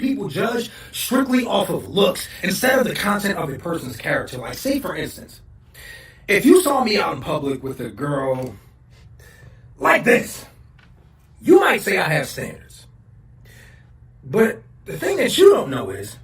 people judge strictly off of looks instead of the content of a person's character. Like, say for instance, if you saw me out in public with a girl like this, you might say I have standards. But the thing that you don't know is,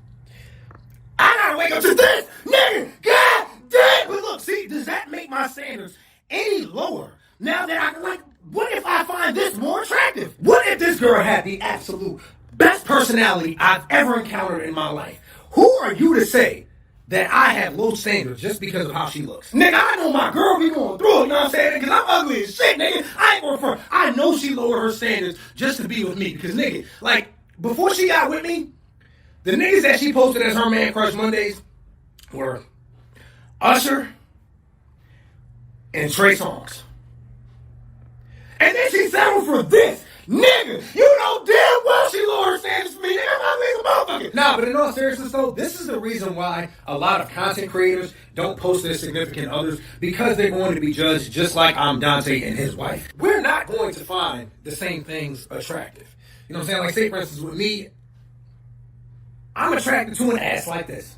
I gotta wake up to this, nigga, god damn. But look, see, does that make my standards any lower? Now that I can, like, what if I find this more attractive? What if this girl had the absolute best personality I've ever encountered in my life? Who are you to say that I have low standards just because of how she looks? Nigga, I know my girl be going through it, you know what I'm saying? Because I'm ugly as shit, nigga. I ain't going for. I know she lowered her standards just to be with me. Because, nigga, like, before she got with me, the niggas that she posted as her man crush Mondays were Usher and Trey Songz. And then she settled for this. Nigga, you know damn well she lowered her standards for me. Nigga, I'm not a motherfucker. Nah, but in all seriousness though, this is the reason why a lot of content creators don't post their significant others, because they're going to be judged just like I'm Dante and his wife. We're not going to find the same things attractive. You know what I'm saying? Like, say for instance with me, I'm attracted to an ass like this.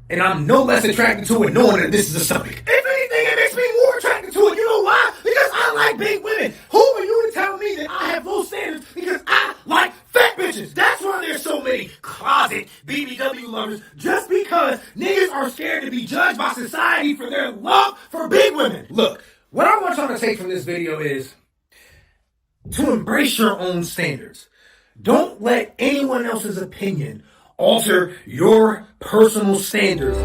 And I'm no less attracted to it knowing that this is a stomach. If anything, it makes me more attracted to it. You know why? Because I like big women. Who are you to tell me that I have low standards because I like fat bitches? That's why there's so many closet BBW lovers. Just because niggas are scared to be judged by society for their love for big women. Look, what I want y'all to take from this video is to embrace your own standards. Don't let anyone else's opinion alter your personal standards.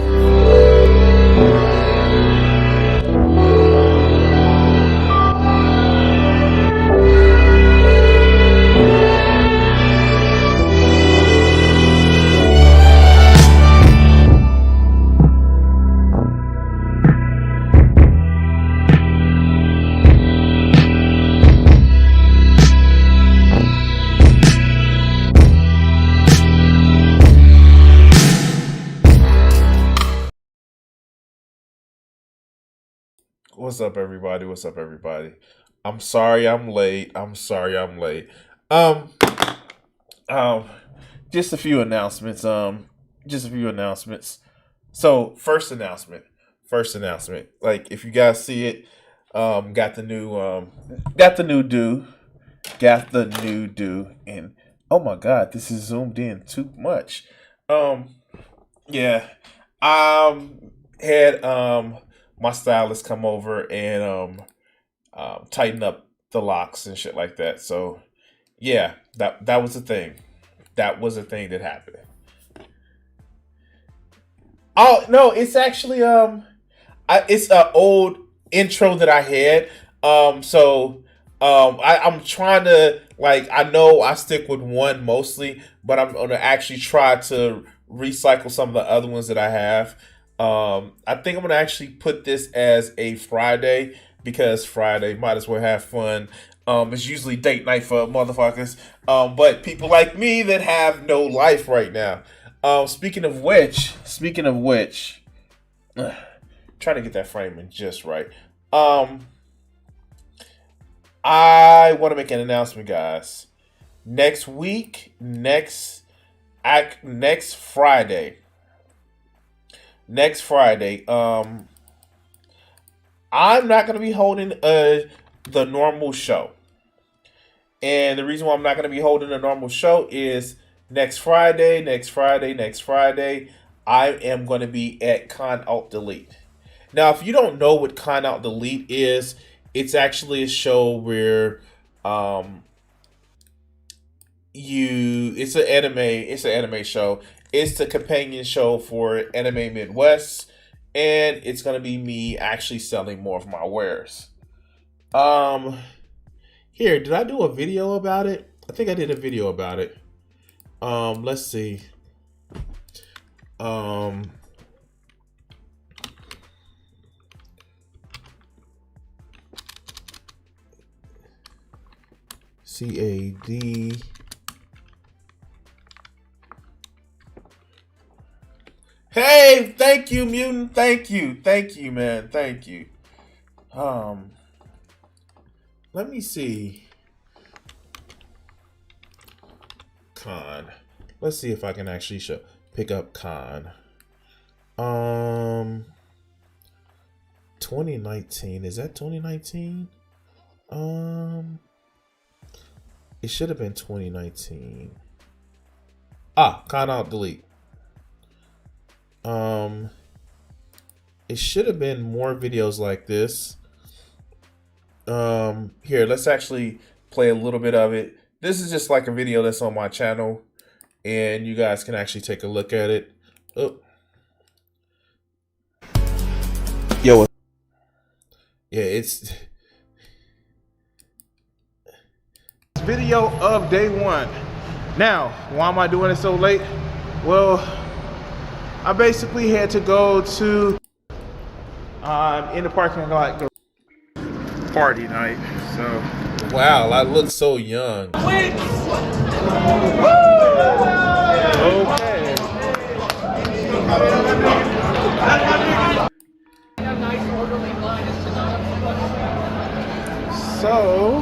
What's up, everybody? What's up, everybody? I'm sorry I'm late. Just a few announcements. So, first announcement. Like, if you guys see it, got the new do, and oh my god, this is zoomed in too much. Yeah, had my stylist come over and tighten up the locks and shit like that. So yeah, that was a thing. That was a thing that happened. Oh no, it's actually it's an old intro that I had. I'm trying to, like, I know I stick with one mostly, but I'm gonna actually try to recycle some of the other ones that I have. I think I'm gonna actually put this as a Friday, because Friday might as well have fun. It's usually date night for motherfuckers. But people like me that have no life right now. Speaking of which, trying to get that framing just right. I want to make an announcement, guys. Next Friday, I'm not going to be holding the normal show. And the reason why I'm not going to be holding a normal show is next Friday, I am going to be at Con Alt Delete. Now, if you don't know what Con Alt Delete is, it's actually a show where it's an anime show. It's the companion show for Anime Midwest, and it's gonna be me actually selling more of my wares. Here, did I do a video about it? I think I did a video about it. Let's see. CAD. Hey, thank you, Mutant. Thank you, man. Thank you. Let me see. con. Let's see if I can actually pick up con. 2019. Is that 2019? It should have been 2019. Con out delete. It should have been more videos like this. Here, let's actually play a little bit of it. This is just like a video that's on my channel, and you guys can actually take a look at it. Oh. Yo. Yeah, it's video of day one. Now, why am I doing it so late? Well, I basically had to go to in the parking lot party night. So wow, I look so young. Okay. So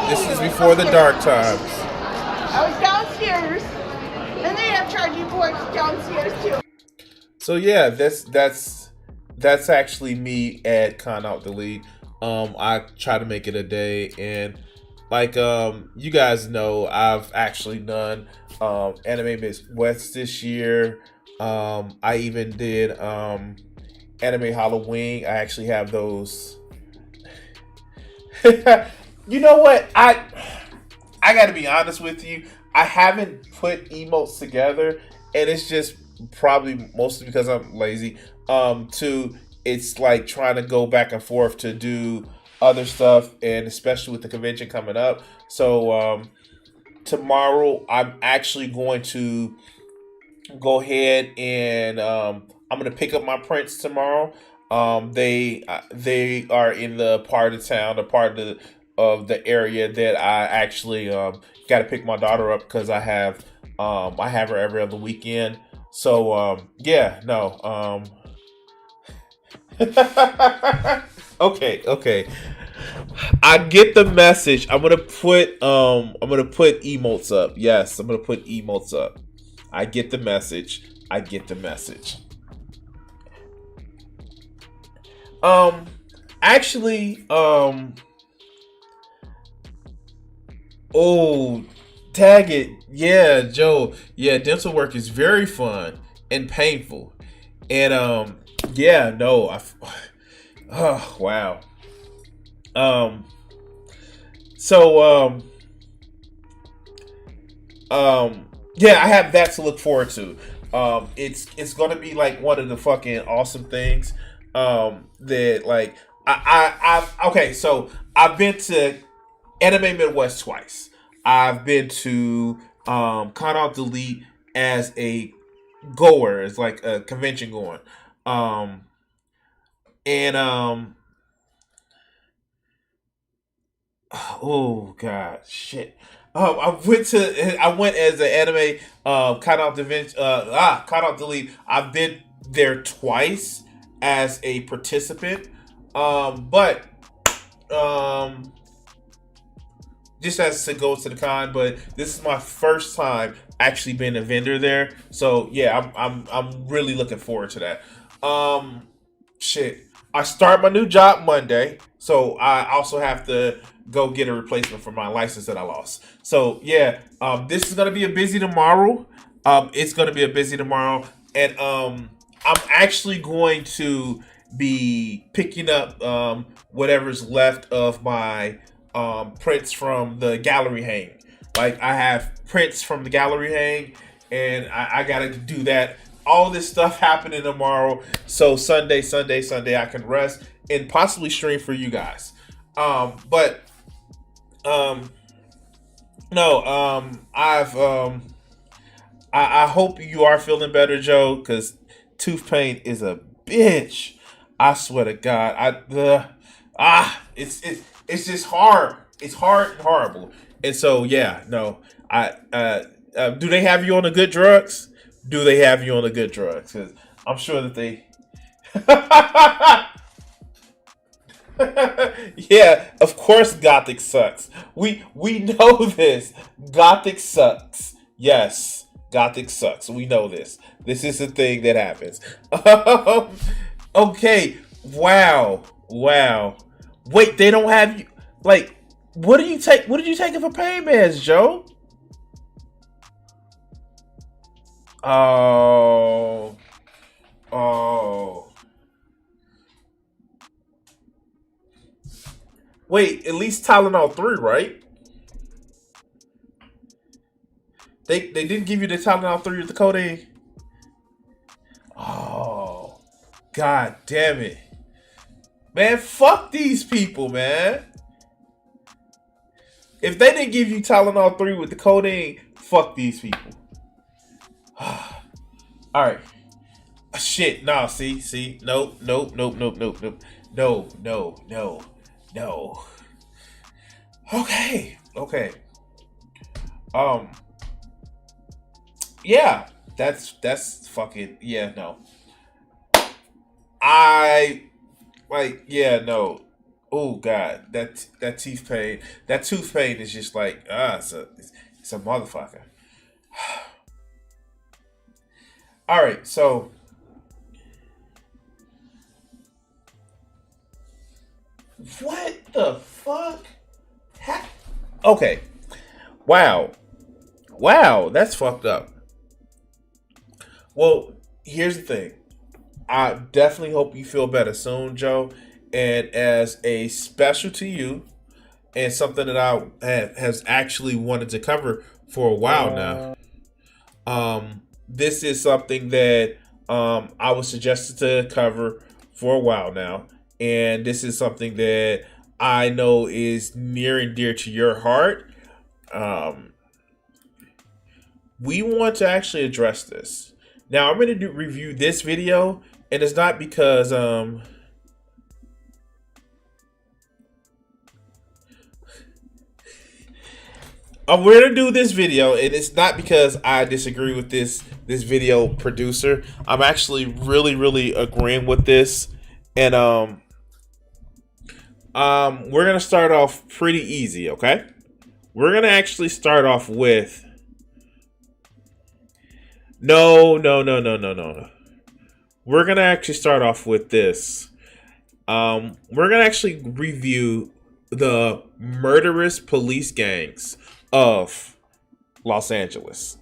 this is before the dark times. I was downstairs, and they have charging ports downstairs too. So yeah, that's actually me at Con Out Delete. I try to make it a day, and like you guys know, I've actually done Anime Midwest this year. I even did Anime Halloween. I actually have those. You know what? I gotta be honest with you. I haven't put emotes together, and it's just probably mostly because I'm lazy. It's like trying to go back and forth to do other stuff, and especially with the convention coming up. So tomorrow I'm actually going to go ahead and I'm gonna pick up my prints tomorrow. They are in the part of town, the part of the area that I actually got to pick my daughter up because I have her every other weekend. So yeah, no. Okay. I get the message. I'm gonna put emotes up. Yes, I'm gonna put emotes up. I get the message. Actually, oh, tag it. Yeah, Joe. Yeah, dental work is very fun and painful. And yeah, no, oh wow. So yeah, I have that to look forward to. It's gonna be like one of the fucking awesome things. That like I've okay, so I've been to Anime Midwest twice. I've been to Con Out Delete as a goer, as like a convention going. And oh god, shit. I went as an anime Con Out Delete. I've been there twice as a participant. But just as to go to the con, but this is my first time actually being a vendor there. So yeah, I'm really looking forward to that. Shit. I start my new job Monday, so I also have to go get a replacement for my license that I lost. So yeah, this is gonna be a busy tomorrow. It's gonna be a busy tomorrow, and I'm actually going to be picking up whatever's left of my prints from the gallery hang. Like I have prints from the gallery hang, and I gotta do that. All this stuff happening tomorrow, so Sunday I can rest and possibly stream for you guys. But no, I hope you are feeling better, Joe, because tooth pain is a bitch. I swear to God, it's just hard. It's hard and horrible. And so yeah, no, do they have you on the good drugs? Do they have you on the good drugs? Because I'm sure that they. Yeah, of course Gothic sucks. We know this. Gothic sucks. Yes, Gothic sucks. We know this. This is the thing that happens. Okay. Wow. Wow. Wait, they don't have you like what do you take what did you take it for pain meds, Joe? Oh. Oh. Wait, at least Tylenol 3, right? They didn't give you the Tylenol 3 with the codeine. Oh, god damn it. Man, fuck these people, man. If they didn't give you Tylenol 3 with the codeine, fuck these people. Alright. Shit, nah, see. Nope. No. Okay. Um, yeah, that's fucking yeah, no. I like yeah, no. Oh god, that teeth pain, that tooth pain is just like it's a motherfucker. All right, so what the fuck? Okay, wow, that's fucked up. Well, here's the thing. I definitely hope you feel better soon, Joe. And as a special to you, and something that has actually wanted to cover for a while now. This is something that I was suggested to cover for a while now, and this is something that I know is near and dear to your heart. Um, we want to actually address this. Now, I'm going to review this video, and it's not because we're gonna do this video, and it's not because I disagree with this video producer. I'm actually really agreeing with this, and we're gonna start off pretty easy. Okay, we're gonna actually start off with no. We're gonna actually start off with this. We're gonna actually review the murderous police gangs of Los Angeles.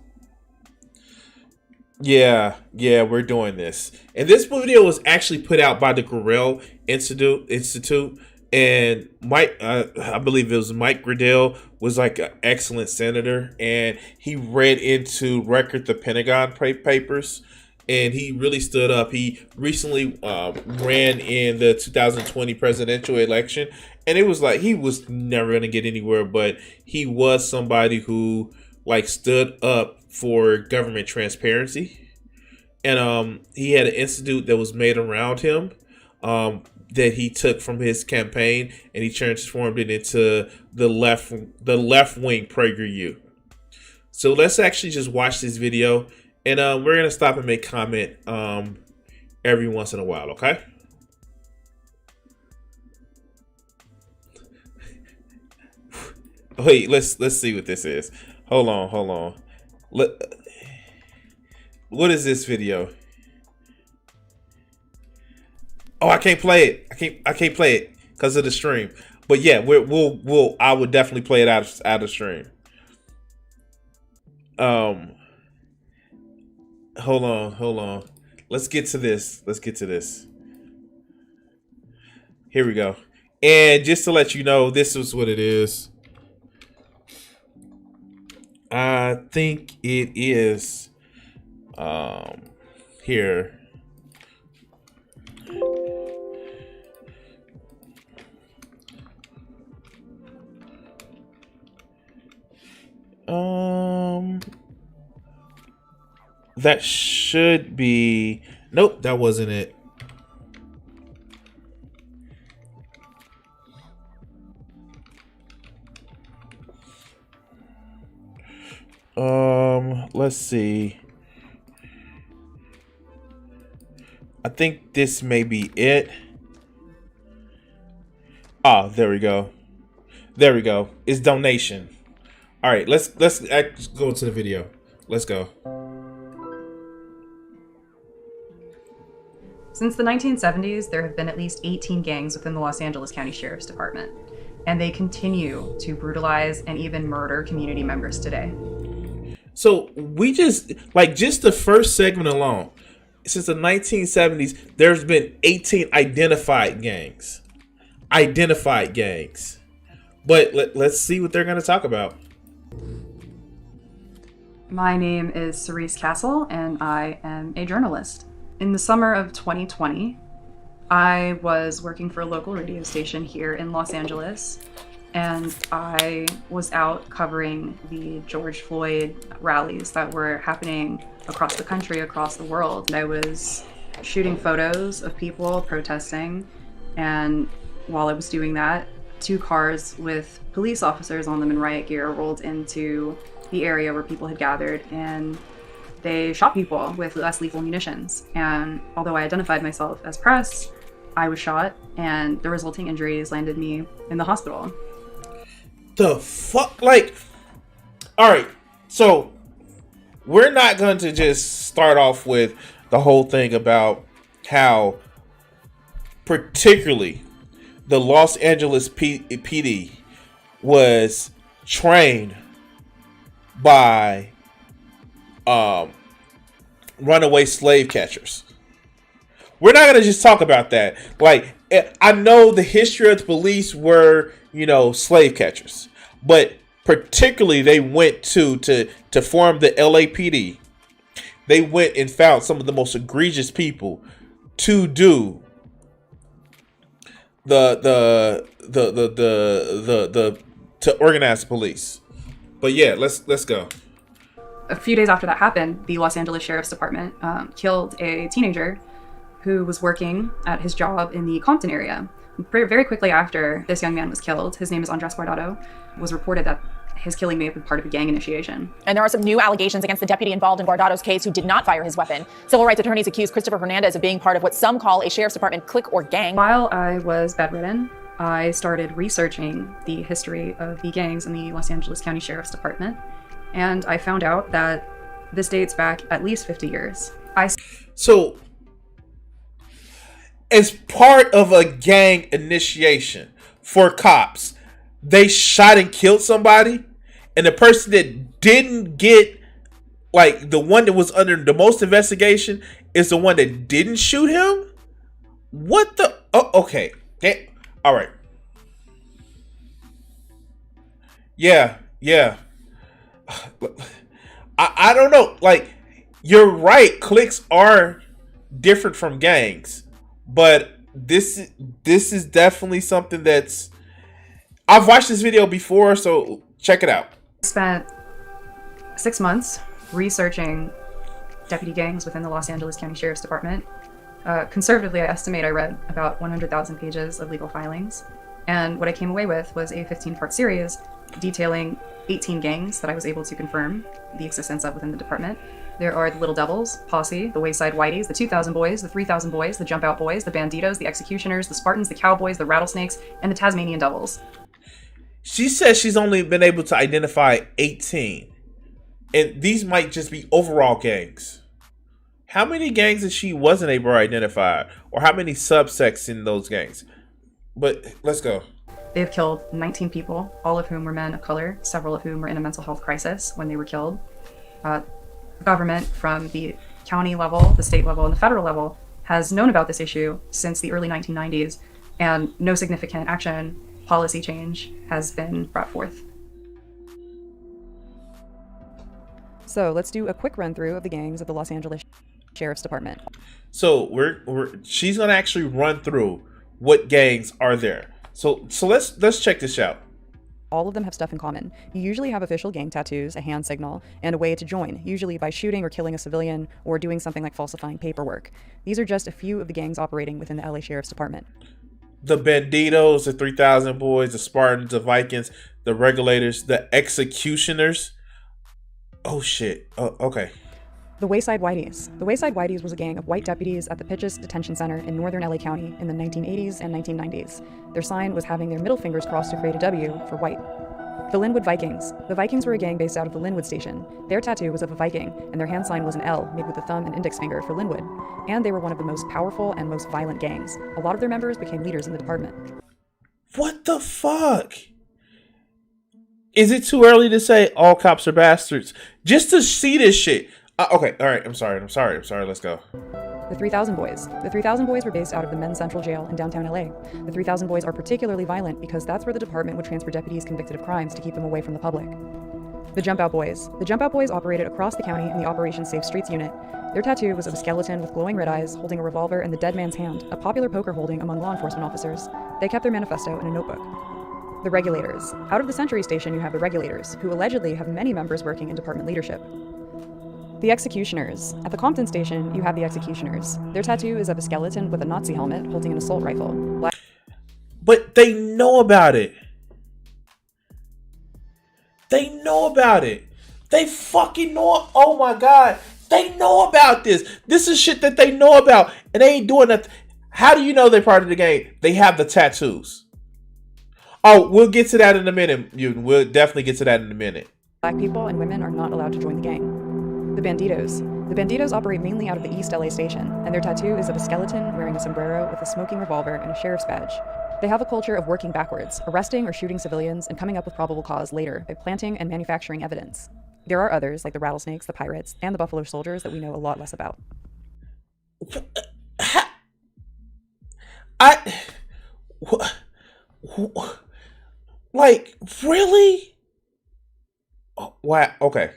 Yeah, we're doing this. And this video was actually put out by the Grinnell Institute. And Mike, I believe it was Mike Grinnell, was like an excellent senator. And he read into record the Pentagon papers. And he really stood up. He recently ran in the 2020 presidential election. And it was like he was never going to get anywhere. But he was somebody who like stood up for government transparency, and he had an institute that was made around him that he took from his campaign, and he transformed it into the left wing PragerU. So let's actually just watch this video, and we're gonna stop and make comment every once in a while. Okay. Wait, let's see what this is. Hold on. What is this video? Oh, I can't play it. I can't play it because of the stream. But yeah, I would definitely play it out of stream. Hold on. Let's get to this. Here we go. And just to let you know, this is what it is. I think it is here. That should be. Nope, that wasn't it. Let's see. I think this may be it. Ah, there we go. There we go. It's donation. All right, let's go to the video. Let's go. Since the 1970s, there have been at least 18 gangs within the Los Angeles County Sheriff's Department, and they continue to brutalize and even murder community members today. So we just the first segment alone, since the 1970s, there's been 18 identified gangs. But let's see what they're going to talk about. My name is Cerise Castle, and I am a journalist. In the summer of 2020, I was working for a local radio station here in Los Angeles, and I was out covering the George Floyd rallies that were happening across the country, across the world. I was shooting photos of people protesting, and while I was doing that, 2 cars with police officers on them in riot gear rolled into the area where people had gathered, and they shot people with less lethal munitions. And although I identified myself as press, I was shot, and the resulting injuries landed me in the hospital. The fuck? All right, so we're not going to just start off with the whole thing about how particularly the Los Angeles PD was trained by runaway slave catchers. We're not going to just talk about that. I know the history of the police were, slave catchers, but particularly they went to form the LAPD. They went and found some of the most egregious people to do to organize the police. But yeah, let's go. A few days after that happened, the Los Angeles Sheriff's Department killed a teenager who was working at his job in the Compton area. Very quickly after this young man was killed, his name is Andres Guardado, it was reported that his killing may have been part of a gang initiation. And there are some new allegations against the deputy involved in Guardado's case who did not fire his weapon. Civil rights attorneys accuse Christopher Hernandez of being part of what some call a Sheriff's Department clique or gang. While I was bedridden, I started researching the history of the gangs in the Los Angeles County Sheriff's Department, and I found out that this dates back at least 50 years. So, as part of a gang initiation for cops, they shot and killed somebody, and the person that didn't get, the one that was under the most investigation is the one that didn't shoot him? What the? Oh, okay. All right. Yeah. I don't know. You're right. Cliques are different from gangs, but this is definitely something that's. I've watched this video before, so check it out. I spent 6 months researching deputy gangs within the Los Angeles County Sheriff's Department. Conservatively, I estimate I read about 100,000 pages of legal filings, and what I came away with was a 15-part series detailing 18 gangs that I was able to confirm the existence of within the department. There are the Little Devils, Posse, the Wayside Whiteys, the 2000 Boys, the 3000 Boys, the Jump Out Boys, the Banditos, the Executioners, the Spartans, the Cowboys, the Rattlesnakes, and the Tasmanian Devils. She says she's only been able to identify 18. And these might just be overall gangs. How many gangs that she wasn't able to identify? Or how many subsects in those gangs? But let's go. They have killed 19 people, all of whom were men of color, several of whom were in a mental health crisis when they were killed. Government from the county level, the state level, and the federal level has known about this issue since the early 1990s, and no significant action, policy change has been brought forth. So let's do a quick run through of the gangs of the Los Angeles Sheriff's Department. So she's gonna actually run through what gangs are there. So let's check this out. All of them have stuff in common. You usually have official gang tattoos, a hand signal, and a way to join, usually by shooting or killing a civilian or doing something like falsifying paperwork. These are just a few of the gangs operating within the LA Sheriff's Department. The Banditos, the 3000 Boys, the Spartans, the Vikings, the Regulators, the Executioners. Oh shit. Oh, okay. The Wayside Whiteys. The Wayside Whiteys was a gang of white deputies at the Pitchess Detention Center in northern LA County in the 1980s and 1990s. Their sign was having their middle fingers crossed to create a W for white. The Linwood Vikings. The Vikings were a gang based out of the Linwood station. Their tattoo was of a Viking, and their hand sign was an L made with the thumb and index finger for Linwood. And they were one of the most powerful and most violent gangs. A lot of their members became leaders in the department. What the fuck? Is it too early to say all cops are bastards? Just to see this shit. Okay, all right. I'm sorry. Let's go. The 3000 Boys. The 3000 Boys were based out of the Men's Central Jail in downtown LA. The 3000 Boys are particularly violent because that's where the department would transfer deputies convicted of crimes to keep them away from the public. The Jump Out Boys. The Jump Out Boys operated across the county in the Operation Safe Streets unit. Their tattoo was of a skeleton with glowing red eyes holding a revolver in the dead man's hand, a popular poker holding among law enforcement officers. They kept their manifesto in a notebook. The Regulators. Out of the Century Station, you have the Regulators, who allegedly have many members working in department leadership. The Executioners. At the Compton Station, you have the Executioners. Their tattoo is of a skeleton with a Nazi helmet holding an assault rifle. But they know about it. They know about it. They fucking know. Oh my God. They know about this. This is shit that they know about. And they ain't doing nothing. How do you know they're part of the game? They have the tattoos. Oh, we'll get to that in a minute, Mutant. We'll definitely get to that in a minute. Black people and women are not allowed to join the gang. The Banditos. The Banditos operate mainly out of the East LA station, and their tattoo is of a skeleton wearing a sombrero with a smoking revolver and a sheriff's badge. They have a culture of working backwards, arresting or shooting civilians and coming up with probable cause later by planting and manufacturing evidence. There are others, like the Rattlesnakes, the Pirates, and the Buffalo Soldiers that we know a lot less about. Like, really? Oh, wow, okay.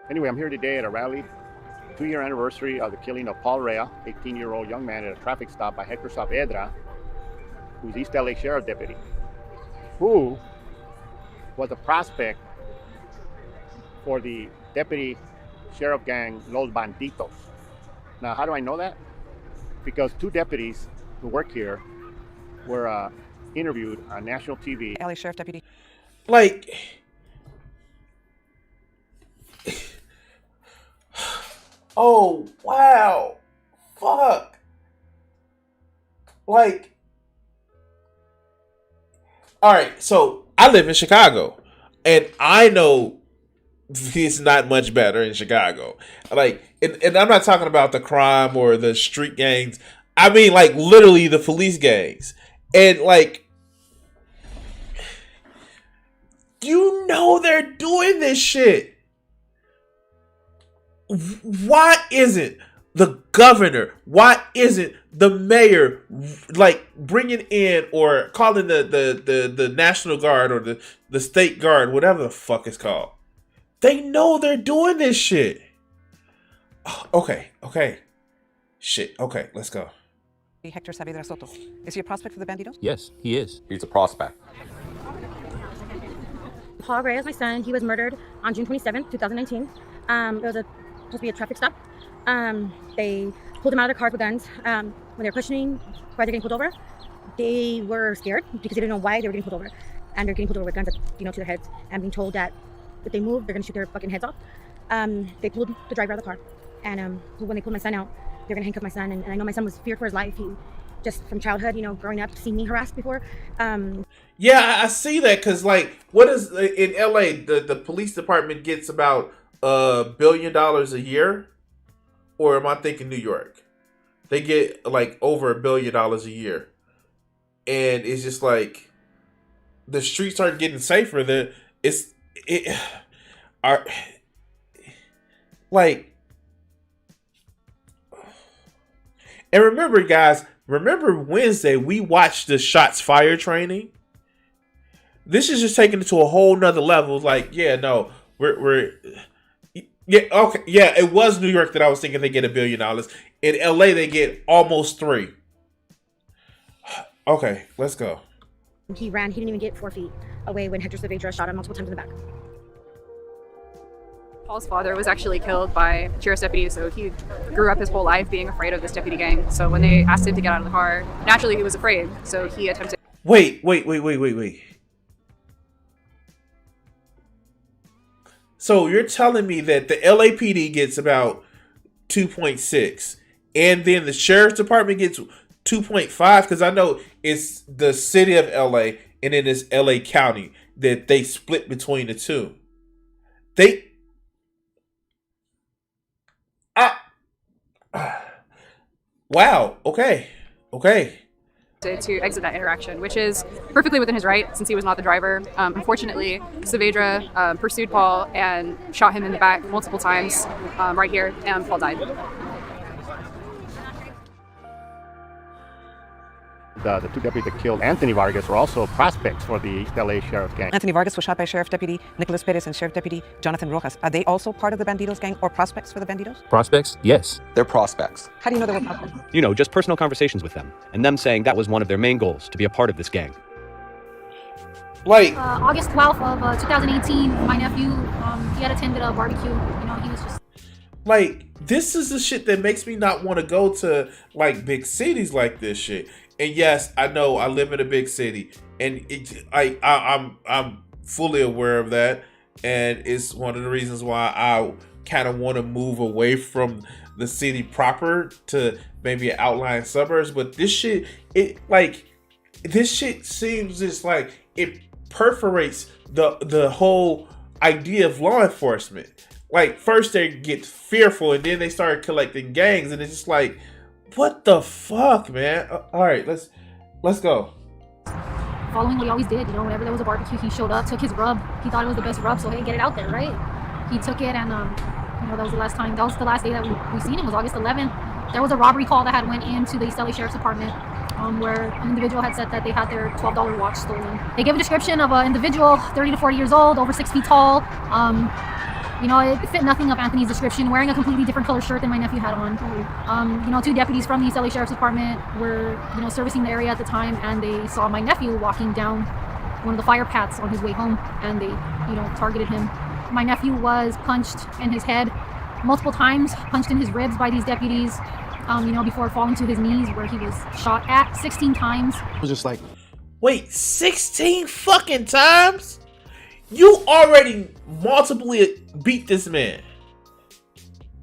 Anyway, I'm here today at a rally, 2-year anniversary of the killing of Paul Rea, 18-year-old young man at a traffic stop by Hector Saavedra, who's East LA Sheriff Deputy, who was a prospect for the Deputy Sheriff Gang, Los Banditos. Now, how do I know that? Because 2 deputies who work here were interviewed on national TV. LA Sheriff Deputy. Like, oh, wow. Fuck. Like, all right, so I live in Chicago, and I know it's not much better in Chicago. Like, and I'm not talking about the crime or the street gangs. I mean, like, literally the police gangs. And, like, you know they're doing this shit. Why isn't the governor, why isn't the mayor, like, bringing in or calling the National Guard or the State Guard, whatever the fuck it's called? They know they're doing this shit. Okay. Shit, okay, let's go. Hector Saavedra Soto. Is he a prospect for the Banditos? Yes, he is. He's a prospect. Paul Rea is my son. He was murdered on June 27th, 2019. It was supposed to be a traffic stop. They pulled him out of their car with guns. When they were questioning why they're getting pulled over, they were scared because they didn't know why they were getting pulled over. And they're getting pulled over with guns, to their heads, and being told that if they move, they're going to shoot their fucking heads off. They pulled the driver out of the car. And when they pulled my son out, they're going to handcuff my son. And I know my son was feared for his life. He just from childhood, growing up, seeing me harassed before. Yeah, I see that because, like, what is in LA? The police department gets about $1 billion a year, or am I thinking New York? They get like over $1 billion a year, and it's just like the streets aren't getting safer. And remember, guys, Wednesday we watched the shots fired training. This is just taking it to a whole nother level. Like, yeah, no, we're yeah, okay, yeah. It was New York that I was thinking they get $1 billion. In LA, they get almost 3. Okay, let's go. He ran. He didn't even get 4 feet away when Hector Saavedra shot him multiple times in the back. Paul's father was actually killed by a sheriff's deputy, so he grew up his whole life being afraid of this deputy gang. So when they asked him to get out of the car, naturally he was afraid, so he attempted. Wait. So you're telling me that the LAPD gets about 2.6, and then the sheriff's department gets 2.5? Because I know it's the city of LA and then it's LA County that they split between the two. Wow. Okay. To exit that interaction, which is perfectly within his right since he was not the driver. Unfortunately, Saavedra pursued Paul and shot him in the back multiple times right here, and Paul died. The two deputies that killed Anthony Vargas were also prospects for the East LA Sheriff Gang. Anthony Vargas was shot by Sheriff Deputy Nicholas Perez and Sheriff Deputy Jonathan Rojas. Are they also part of the Bandidos gang or prospects for the Bandidos? Prospects? Yes. They're prospects. How do you know they were prospects? You know, just personal conversations with them, and them saying that was one of their main goals, to be a part of this gang. Like August 12th of 2018, my nephew, he had attended a barbecue. You know, he was just... Like, this is the shit that makes me not want to go to, like, big cities like this shit. And yes, I know I live in a big city, and I'm fully aware of that, and it's one of the reasons why I kind of want to move away from the city proper to maybe outlying suburbs. But this shit, this shit seems just like it perforates the whole idea of law enforcement. Like, first they get fearful, and then they start collecting gangs, and it's just like, what the fuck, man? All right, let's go. Following what he always did, you know, whenever there was a barbecue, he showed up, took his rub. He thought it was the best rub, so hey, get it out there, right? He took it, and you know, that was the last time. That was the last day that we seen him. Was August 11th. There was a robbery call that had went into the East LA Sheriff's Department, where an individual had said that they had their $12 watch stolen. They gave a description of an individual, 30 to 40 years old, over 6 feet tall. You know, it fit nothing of Anthony's description, wearing a completely different color shirt than my nephew had on. You know, two deputies from the East LA Sheriff's Department were, you know, servicing the area at the time, and they saw my nephew walking down one of the fire paths on his way home, and they, you know, targeted him. My nephew was punched in his head multiple times, punched in his ribs by these deputies, you know, before falling to his knees, where he was shot at 16 times. I was just like, wait, 16 fucking times? You already multiply beat this man,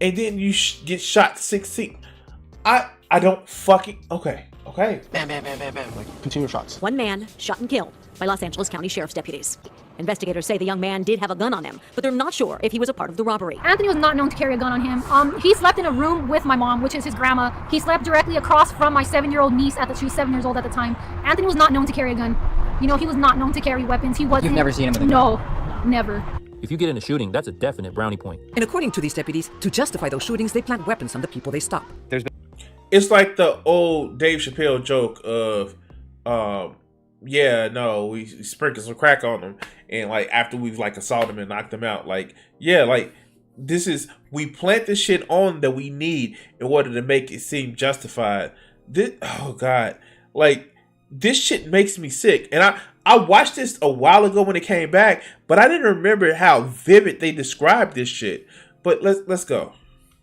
and then you get shot 16. I don't fucking okay. bam, like continual shots. One man shot and killed by Los Angeles County Sheriff's deputies. Investigators say the young man did have a gun on him, but they're not sure if he was a part of the robbery. Anthony was not known to carry a gun on him. He slept in a room with my mom, which is his grandma. He slept directly across from my 7-year-old niece she was 7 years old at the time. Anthony was not known to carry a gun. You know, he was not known to carry weapons. He wasn't. You've never seen him with a gun? No, never. If you get in a shooting, that's a definite brownie point. And according to these deputies, to justify those shootings, they plant weapons on the people they stop. It's like the old Dave Chappelle joke of, yeah, no, we sprinkled some crack on them, and like after we've like assaulted them and knocked them out, like, yeah, like this is, we plant the shit on that we need in order to make it seem justified. This, oh god, like this shit makes me sick. And I watched this a while ago when it came back, but I didn't remember how vivid they described this shit. But let's go.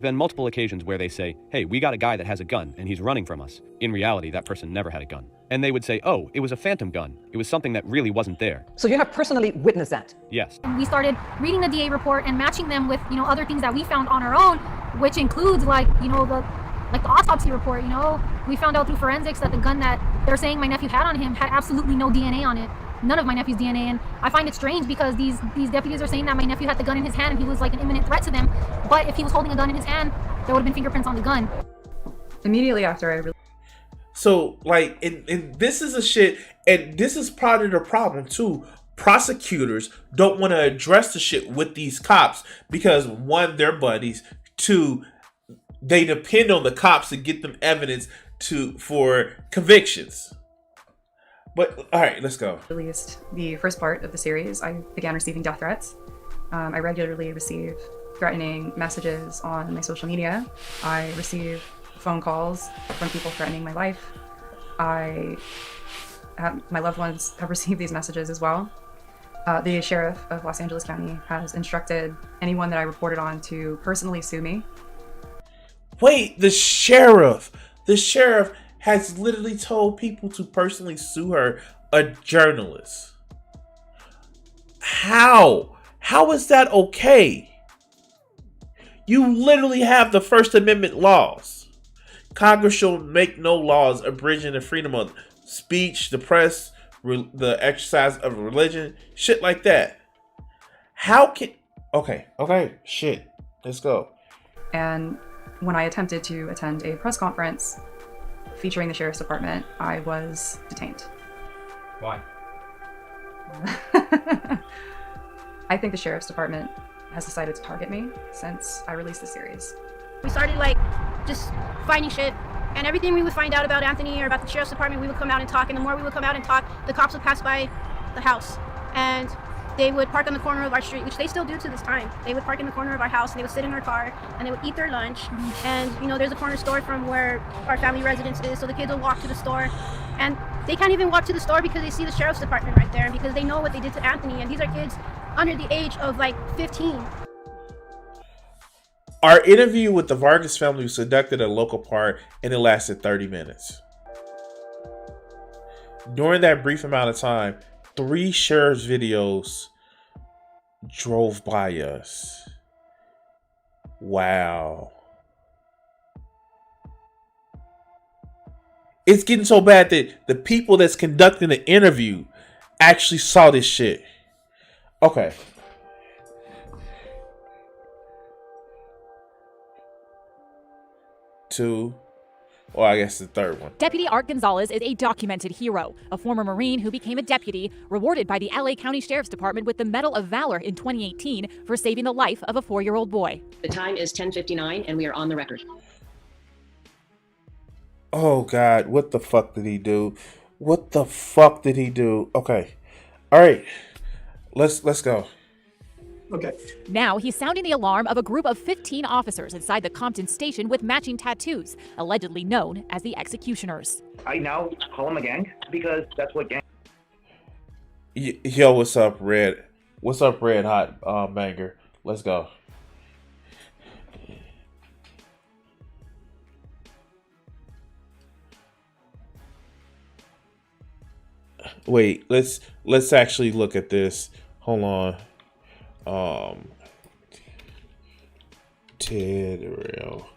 Been multiple occasions where they say, hey, we got a guy that has a gun and he's running from us. In reality, that person never had a gun. And they would say, oh, it was a phantom gun. It was something that really wasn't there. So you have personally witnessed that? Yes. We started reading the DA report and matching them with, you know, other things that we found on our own, which includes like, you know, the autopsy report. You know, we found out through forensics that the gun that they're saying my nephew had on him had absolutely no DNA on it. None of my nephew's DNA. And I find it strange because these deputies are saying that my nephew had the gun in his hand and he was like an imminent threat to them. But if he was holding a gun in his hand, there would have been fingerprints on the gun. Immediately after So, like, and this is a shit, and this is part of the problem, too. Prosecutors don't want to address the shit with these cops because, one, they're buddies. Two, they depend on the cops to get them evidence for convictions. But, all right, let's go. Released the first part of the series, I began receiving death threats. I regularly receive threatening messages on my social media. I receive phone calls from people threatening my life. My loved ones have received these messages as well. The sheriff of Los Angeles County has instructed anyone that I reported on to personally sue me. Wait, the sheriff. The sheriff has literally told people to personally sue her, a journalist. How? How is that okay? You literally have the First Amendment laws. Congress shall make no laws abridging the freedom of speech, the press, the exercise of religion, shit like that. How can... Okay, shit. Let's go. And when I attempted to attend a press conference featuring the sheriff's department, I was detained. Why? I think the sheriff's department has decided to target me since I released the series. We started just finding shit, and everything we would find out about Anthony or about the sheriff's department, we would come out and talk, and the more we would come out and talk, the cops would pass by the house, and they would park on the corner of our street, which they still do to this time. They would park in the corner of our house, and they would sit in our car, and they would eat their lunch, and there's a corner store from where our family residence is, so the kids will walk to the store, and they can't even walk to the store because they see the sheriff's department right there, and because they know what they did to Anthony, and these are kids under the age of 15. Our interview with the Vargas family was conducted at a local park, and it lasted 30 minutes. During that brief amount of time, 3 sheriff's videos drove by us. Wow. It's getting so bad that the people that's conducting the interview actually saw this shit. Okay. Two, or I guess the third one. Deputy Art Gonzalez is a documented hero, a former Marine who became a deputy, rewarded by the LA County Sheriff's Department with the Medal of Valor in 2018 for saving the life of a 4-year-old boy. The time is 10:59 and we are on the record. Oh God, what the fuck did he do? What the fuck did he do? Okay. All right. Let's go. Okay. Now he's sounding the alarm of a group of 15 officers inside the Compton station with matching tattoos, allegedly known as the Executioners. I now call them a gang because that's what gang. Yo, what's up, Red? What's up, Red Hot Banger? Let's go. Wait, let's actually look at this. Hold on. Ted Real.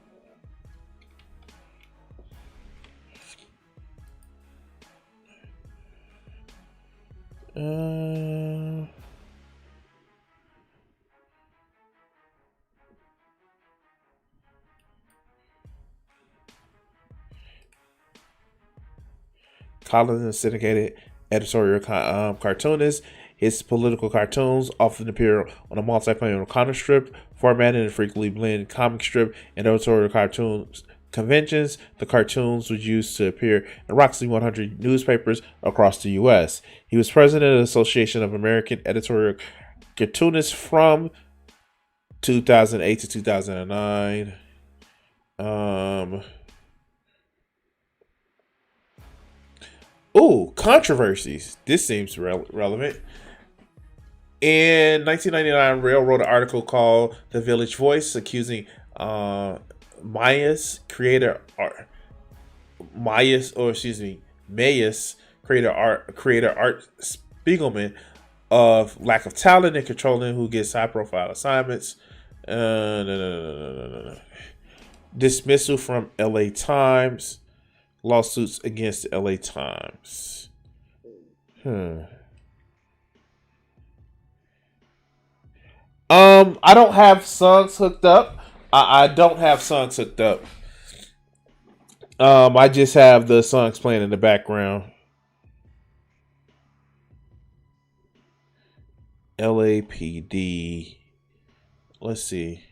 Collins is a syndicated editorial cartoonist. His political cartoons often appear on a multi-panel comic strip format and frequently blend comic strip and editorial cartoons conventions. The cartoons were used to appear in approximately 100 newspapers across the U.S. He was president of the Association of American Editorial Cartoonists from 2008 to 2009. Controversies. This seems relevant. In 1999, Rail wrote an article called "The Village Voice," accusing Mayes creator Art Spiegelman of lack of talent and controlling who gets high-profile assignments. Dismissal from LA Times. Lawsuits against the LA Times. I don't have songs hooked up. I don't have songs hooked up. I just have the songs playing in the background. LAPD. Let's see.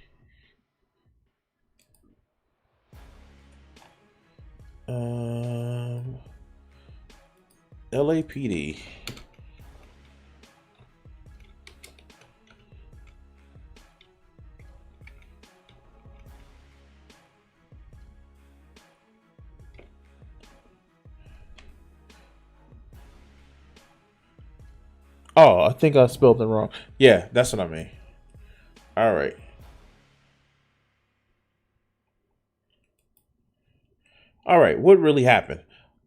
LAPD. Oh, I think I spelled it wrong. Yeah, that's what I mean. All right. All right, what really happened?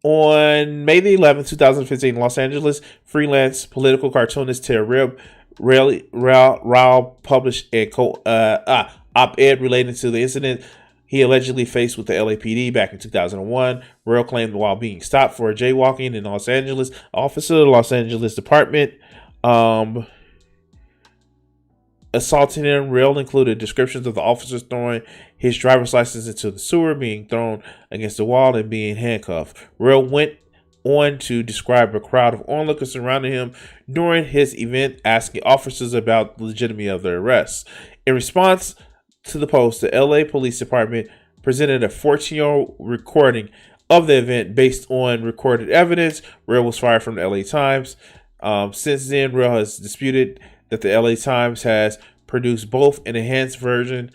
On May the 11th, 2015, Los Angeles freelance political cartoonist Terry Rao published a op-ed relating to the incident he allegedly faced with the LAPD back in 2001. Rail claimed while being stopped for jaywalking in Los Angeles, officer of the Los Angeles Department assaulting him. Rail included descriptions of the officers throwing his driver's license into the sewer, being thrown against the wall, and being handcuffed. Rail went on to describe a crowd of onlookers surrounding him during his event, asking officers about the legitimacy of their arrests. In response to the post, the LA Police Department presented a 14-year recording of the event based on recorded evidence. Rail was fired from the LA Times. Since then, Rail has disputed that the LA Times has produced both an enhanced version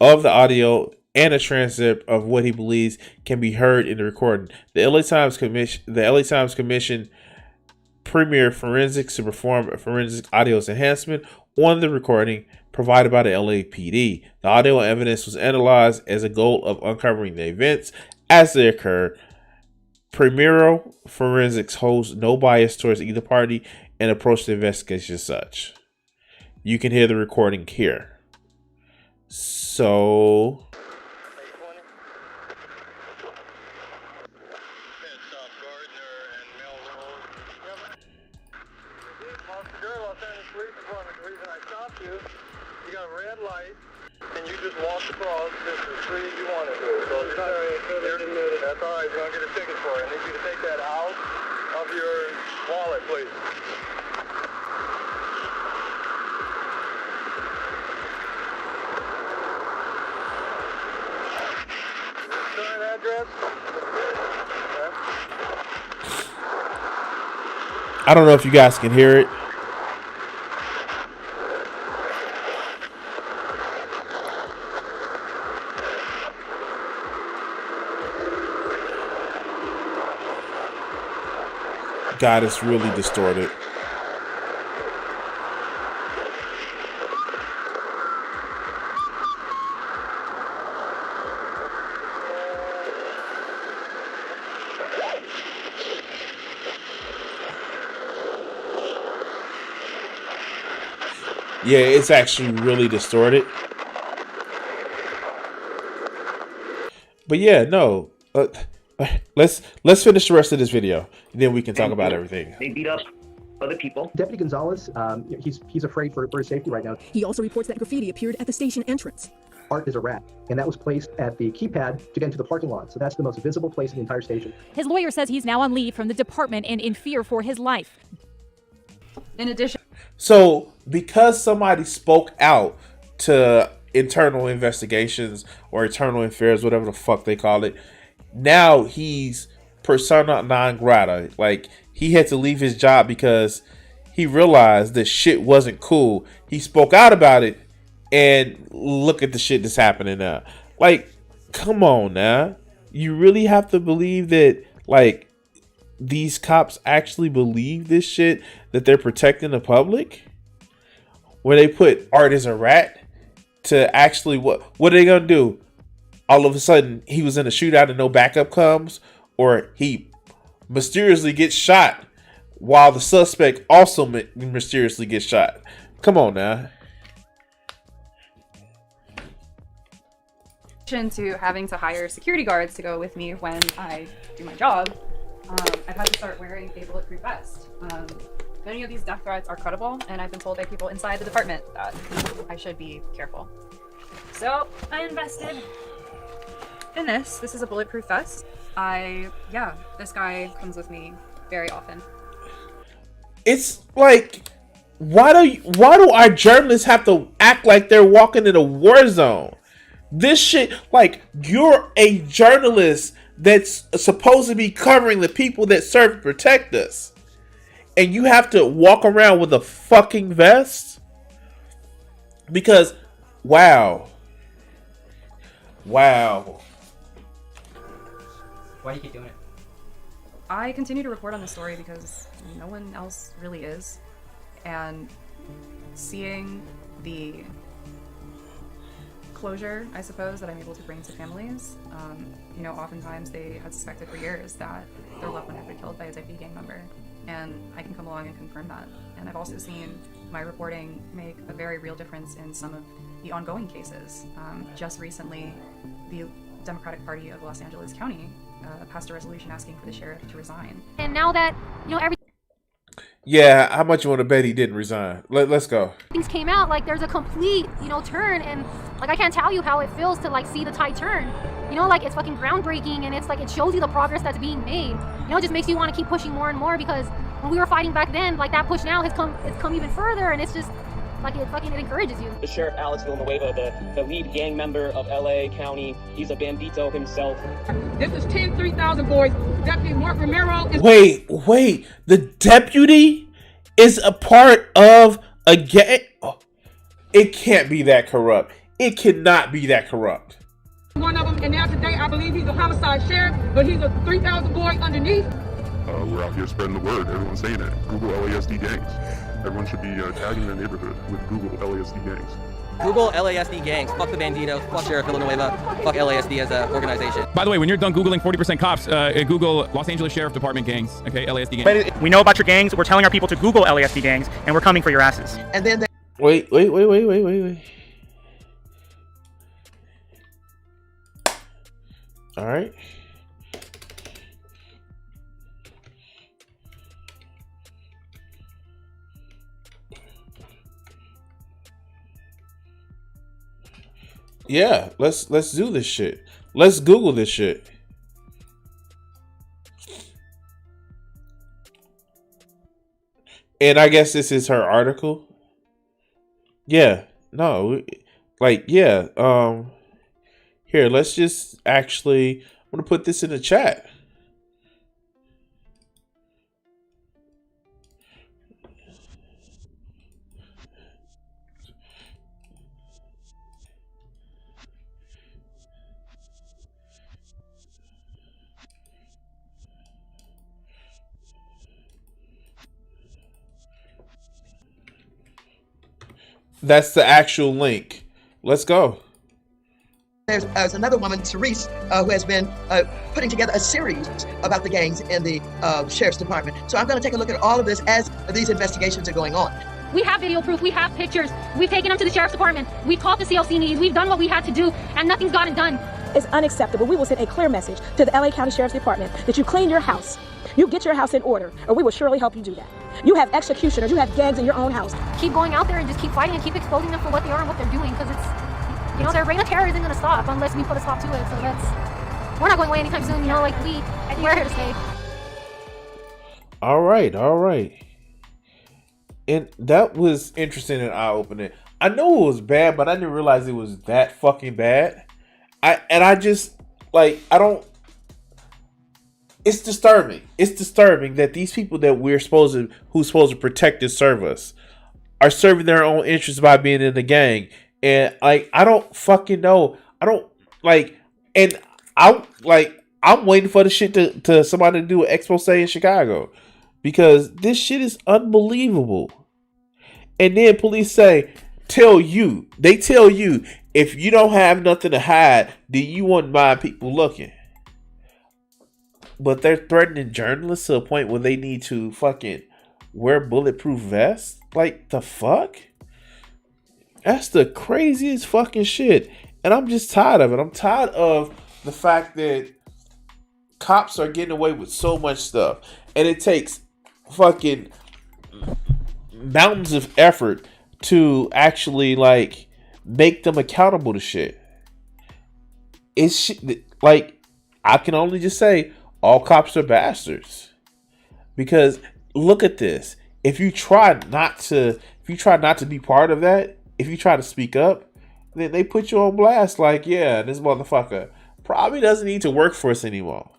of the audio and a transcript of what he believes can be heard in the recording. The LA Times commissioned Premier Forensics to perform a forensic audio enhancement on the recording provided by the LAPD. The audio evidence was analyzed as a goal of uncovering the events as they occurred. Premier Forensics holds no bias towards either party and approach the investigation as such. You can hear the recording here. So you got a red light, and you just walked across just as free as you wanted to. So it's not, that's all right. You're going to get a ticket for it. I need you to take that out of your wallet, please. Current address? I don't know if you guys can hear it. God, it's really distorted. Yeah, it's actually really distorted. But yeah, no. Let's finish the rest of this video, then we can talk about everything. They beat up other people. Deputy Gonzalez, he's afraid for his safety right now. He also reports that graffiti appeared at the station entrance. Art is a rat, and that was placed at the keypad to get into the parking lot. So that's the most visible place in the entire station. His lawyer says he's now on leave from the department and in fear for his life. In addition, so because somebody spoke out to internal investigations or internal affairs, whatever the fuck they call it, now he's persona non grata. Like, he had to leave his job because he realized that shit wasn't cool. He spoke out about it, and look at the shit that's happening now. Like, come on now. You really have to believe that, like, these cops actually believe this shit, that they're protecting the public? Where they put Art as a rat to actually, what are they gonna do? All of a sudden, he was in a shootout and no backup comes? Or he mysteriously gets shot while the suspect also mysteriously gets shot? Come on now. to having to hire security guards to go with me when I do my job, I've had to start wearing a bulletproof vest. Many of these death threats are credible, and I've been told by people inside the department that I should be careful. So I invested in this. This is a bulletproof vest. This guy comes with me very often. It's like, why do our journalists have to act like they're walking in a war zone? This shit, like, you're a journalist that's supposed to be covering the people that serve and protect us, and you have to walk around with a fucking vest? Because, wow. Why do you keep doing it? I continue to report on the story because no one else really is. And seeing the closure, I suppose, that I'm able to bring to families, you know, oftentimes they had suspected for years that their loved one had been killed by a deputy gang member, and I can come along and confirm that. And I've also seen my reporting make a very real difference in some of the ongoing cases. Just recently, the Democratic Party of Los Angeles County passed a resolution asking for the sheriff to resign. And now that, you know, Yeah, how much you want to bet he didn't resign? Let's go. things came out, like there's a complete, you know, turn, and like I can't tell you how it feels to like see the tide turn. You know, like it's fucking groundbreaking, and it's like it shows you the progress that's being made. You know, it just makes you want to keep pushing more and more, because when we were fighting back then, like that push now has come even further, and it's just like it encourages you. The Sheriff Alex Villanueva, the lead gang member of LA County, he's a bandito himself. This is 10-3,000 boys. Deputy Mark Romero is. Wait. The deputy is a part of a gang. Oh, it can't be that corrupt. It cannot be that corrupt. One of them, and now today I believe he's a homicide sheriff, but he's a 3,000 boy underneath. We're out here spreading the word. Everyone's saying it. Google LASD gangs. Everyone should be tagging their neighborhood with Google LASD gangs. Google LASD gangs. Fuck the banditos. Fuck Sheriff Villanueva. Fuck LASD as an organization. By the way, when you're done Googling 40% cops, Google Los Angeles Sheriff Department gangs. Okay, LASD gangs. We know about your gangs. We're telling our people to Google LASD gangs, and we're coming for your asses. And then Wait. All right. Yeah, let's do this shit. Let's Google this shit. And I guess this is her article. Yeah. No. Like, yeah. Here, let's just actually, I'm going to put this in the chat. That's the actual link. Let's go. there's another woman, Therese, who has been putting together a series about the gangs in the sheriff's department. So I'm going to take a look at all of this as these investigations are going on. We have video proof, we have pictures, we've taken them to the sheriff's department, we've called the CLC needs, we've done what we had to do, and nothing's gotten done. It's unacceptable. We will send a clear message to the LA County Sheriff's Department that you clean your house. You get your house in order, or we will surely help you do that. You have executioners, you have gangs in your own house. Keep going out there and just keep fighting and keep exposing them for what they are and what they're doing, because it's, you know, their reign of terror isn't going to stop unless we put a stop to it. So we're not going away anytime soon, you know, like we're here to stay. All right. And that was interesting and eye-opening. I know it was bad, but I didn't realize it was that fucking bad. It's disturbing. It's disturbing that these people that who's supposed to protect and serve us are serving their own interests by being in the gang. And I don't fucking know. I'm waiting for the shit to somebody to do an expose in Chicago, because this shit is unbelievable. And then police they tell you, if you don't have nothing to hide, then you won't mind people looking. But they're threatening journalists to a point where they need to fucking wear bulletproof vests? Like, the fuck? That's the craziest fucking shit. And I'm just tired of it. I'm tired of the fact that cops are getting away with so much stuff. And it takes fucking mountains of effort to actually, like, make them accountable to shit. It's like, I can only just say all cops are bastards. Because look at this. If you try not to be part of that, if you try to speak up, then they put you on blast. Like, yeah, this motherfucker probably doesn't need to work for us anymore.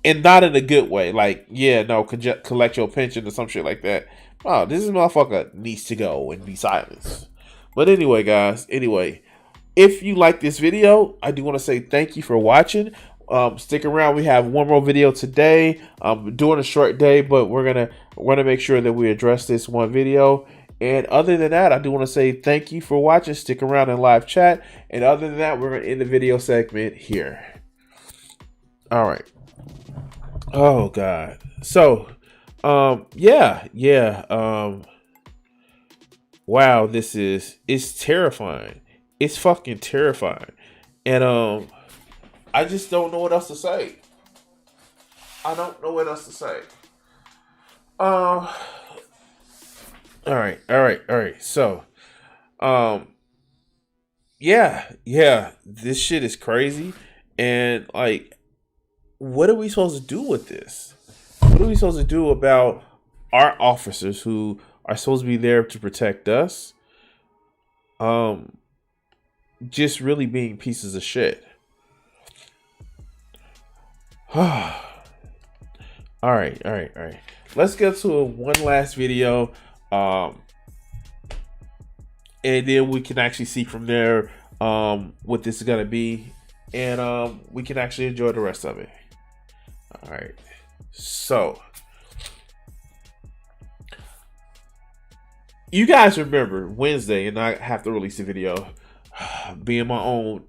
And not in a good way. Like, yeah, no, collect your pension or some shit like that. Oh, this motherfucker needs to go and be silenced. But anyway, guys, if you like this video, I do want to say thank you for watching. Stick around. We have one more video today. Doing a short day, but we're gonna make sure that we address this one video. And other than that, I do want to say thank you for watching. Stick around in live chat. And other than that, we're gonna end the video segment here. All right. Oh God. So, yeah. Wow, it's terrifying. It's fucking terrifying. And I just don't know what else to say. I don't know what else to say. All right. So, yeah, this shit is crazy. And like, what are we supposed to do with this? What are we supposed to do about our officers who are supposed to be there to protect us? Just really being pieces of shit. All right. Let's get to one last video. And then we can actually see from there what this is gonna be. And we can actually enjoy the rest of it. All right. So you guys remember Wednesday, and I have to release a video, being my own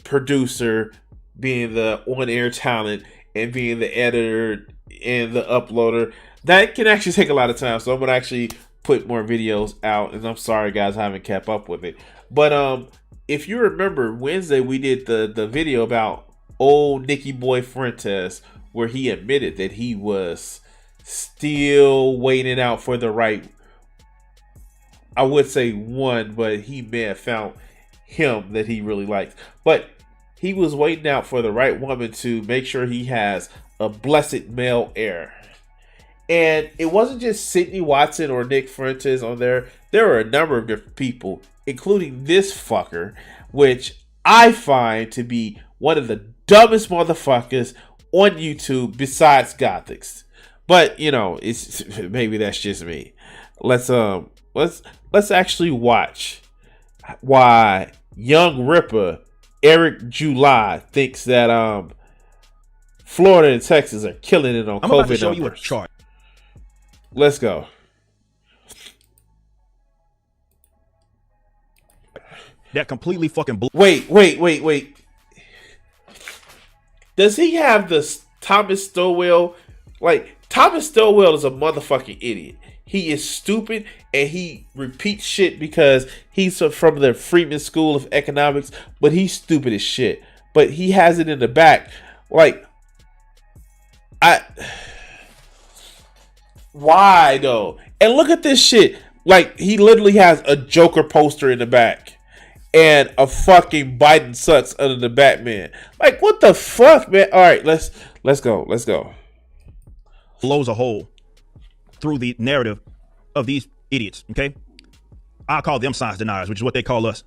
producer, being the on-air talent, and being the editor and the uploader. That can actually take a lot of time, so I'm gonna actually put more videos out. And I'm sorry, guys, I haven't kept up with it. But if you remember Wednesday, we did the video about old Nicky Boy Fuentes, where he admitted that he was still waiting out for the right, I would say one, but he may have found him that he really liked. But he was waiting out for the right woman to make sure he has a blessed male heir. And it wasn't just Sidney Watson or Nick Fuentes on there. There were a number of different people, including this fucker, which I find to be one of the dumbest motherfuckers on YouTube besides Gothics. But you know, it's maybe that's just me. Let's actually watch why Young Ripper Eric July thinks that Florida and Texas are killing it on I'm COVID about to show numbers. you a chart. Let's go. That completely fucking Wait. Does he have the Thomas Stowell? Like, Thomas Stowell is a motherfucking idiot. He is stupid, and he repeats shit because he's from the Friedman School of Economics, but he's stupid as shit. But he has it in the back. Like, why though? And look at this shit. Like, he literally has a Joker poster in the back and a fucking Biden sucks under the Batman. Like, what the fuck, man? All right, let's go. Blows a hole through the narrative of these idiots. Okay, I call them science deniers, which is what they call us.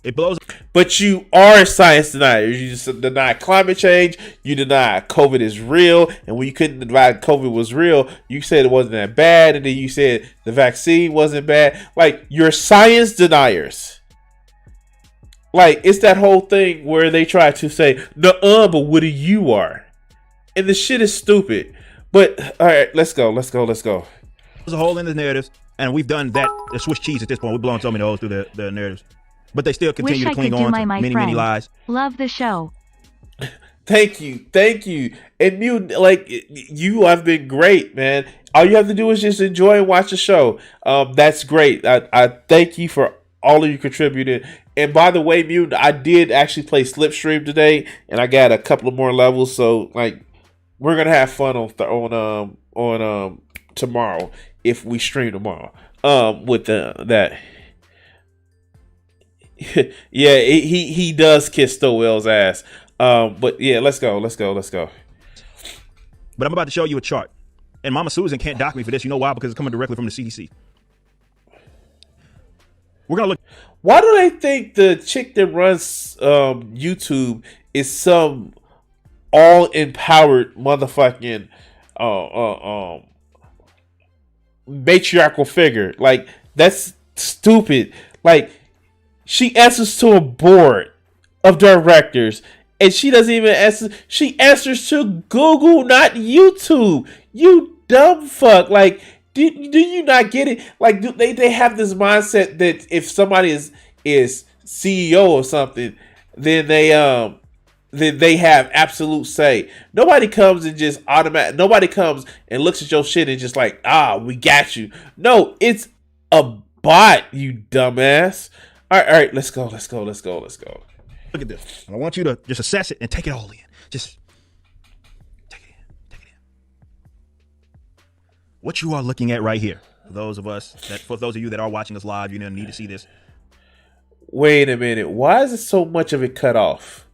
It blows. But you are science deniers. You just deny climate change. You deny COVID is real. And when you couldn't deny COVID was real, you said it wasn't that bad. And then you said the vaccine wasn't bad. Like, you're science deniers. Like, it's that whole thing where they try to say, nuh-uh, but what do you are? And the shit is stupid. But, all right, let's go. There's a hole in the narratives. And we've done that. The Swiss cheese at this point. We've blown so many holes through the narratives. But they still continue to cling on to many lies. Love the show. Thank you. And you have been great, man. All you have to do is just enjoy and watch the show. That's great. I thank you for all of you contributed. And by the way, Mutant, I did actually play Slipstream today, and I got a couple of more levels. So, like, we're gonna have fun on tomorrow if we stream tomorrow. With that. Yeah, he does kiss Stowell's ass. But yeah, let's go. But I'm about to show you a chart. And Mama Susan can't dock me for this. You know why? Because it's coming directly from the CDC. We're going to look. Why do they think the chick that runs YouTube is some all-empowered motherfucking matriarchal figure? Like, that's stupid. Like, she answers to a board of directors, and she doesn't even answer. She answers to Google, not YouTube. You dumb fuck. Like, do you not get it? Like, they have this mindset that if somebody is CEO or something, then they have absolute say. Nobody comes and just automatic. Nobody comes and looks at your shit and just like, we got you. No, it's a bot, you dumbass. All right, let's go. Look at this. And I want you to just assess it and take it all in. Just take it in. What you are looking at right here, for those of you that are watching us live, you need to see this. Wait a minute. Why is it so much of it cut off?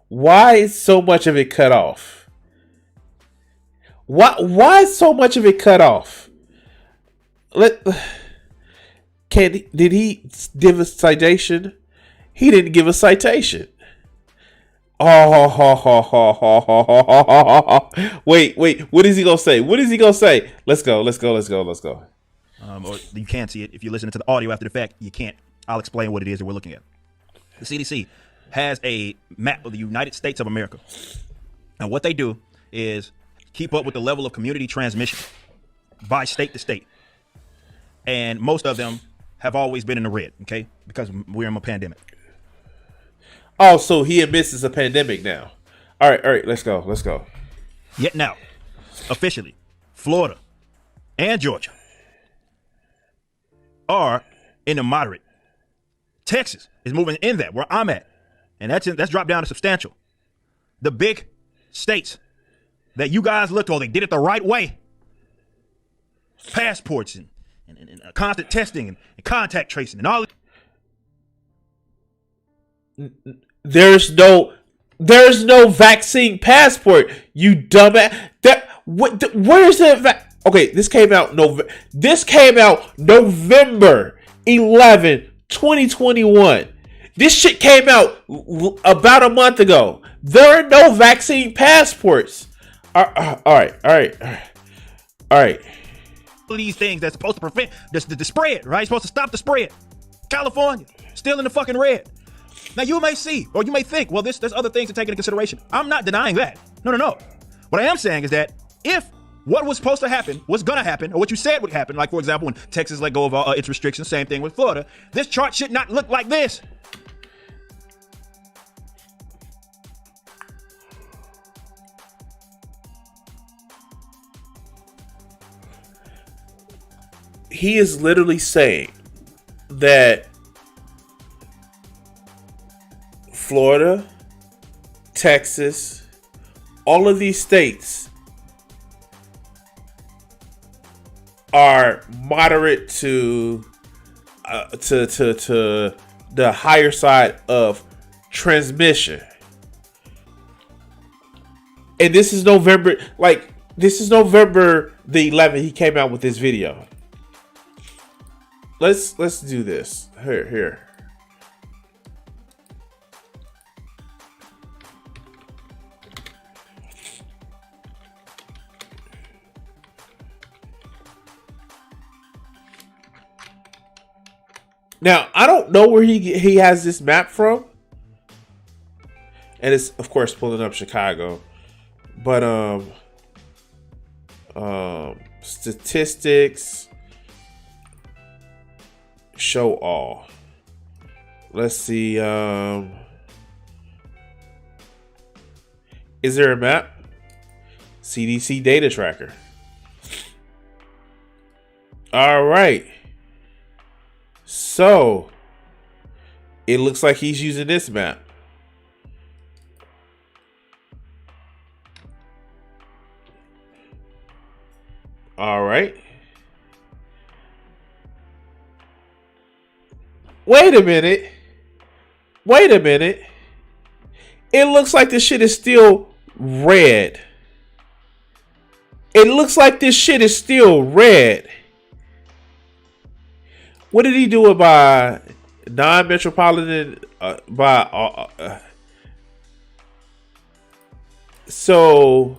Why is so much of it cut off? Why is so much of it cut off? Did he give a citation? He didn't give a citation. Wait. What is he gonna say? Let's go. Or you can't see it if you listen to the audio after the fact. You can't. I'll explain what it is that we're looking at. The CDC has a map of the United States of America, and what they do is keep up with the level of community transmission by state to state, and most of them have always been in the red. Okay, because we're in a pandemic. Oh, so he admits it's a pandemic now. All right, let's go. Yet now, officially, Florida and Georgia are in the moderate. Texas is moving in that, where I'm at. And that's dropped down to substantial. The big states that you guys looked, they did it the right way. Passports and constant testing and contact tracing and all. There's no vaccine passport, you dumbass. Where's the okay? This came out November 11, 2021. This shit came out about a month ago. There are no vaccine passports. All right. These things that's supposed to prevent the spread, right? Supposed to stop the spread. California still in the fucking red. Now you may see, or you may think, well, there's other things to take into consideration. I'm not denying that. No. What I am saying is that if what was supposed to happen was gonna happen, or what you said would happen, like for example, when Texas let go of its restrictions, same thing with Florida, this chart should not look like this. He is literally saying that Florida, Texas, all of these states are moderate to the higher side of transmission. And this is November the 11th he came out with this video. Let's do this. Here. Now, I don't know where he has this map from. And it's, of course, pulling up Chicago. But, statistics, show all. Let's see. Is there a map? CDC data tracker. All right. So, it looks like he's using this map. All right. Wait a minute. It looks like this shit is still red. What did he do it by non-metropolitan? So,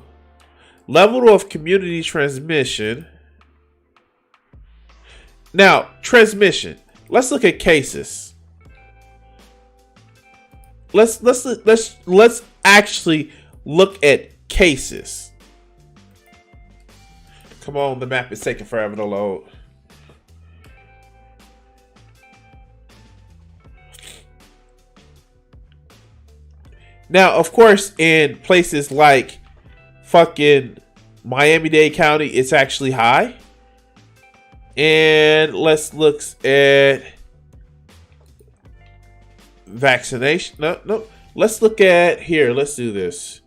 level of community transmission. Now, transmission. Let's look at cases. Let's actually look at cases. Come on, the map is taking forever to load. Now, of course, in places like fucking Miami-Dade County, it's actually high. And let's look at vaccination. No. Let's look at here. Let's do this.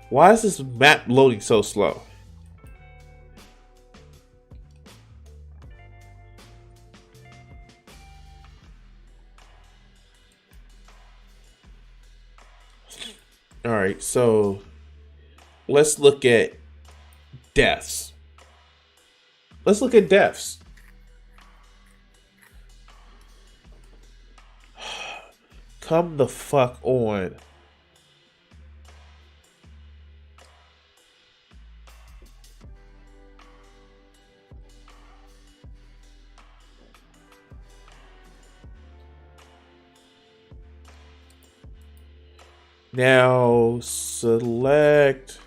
Why is this map loading so slow? All right, so let's look at deaths. Let's look at deaths. Come the fuck on. Now select.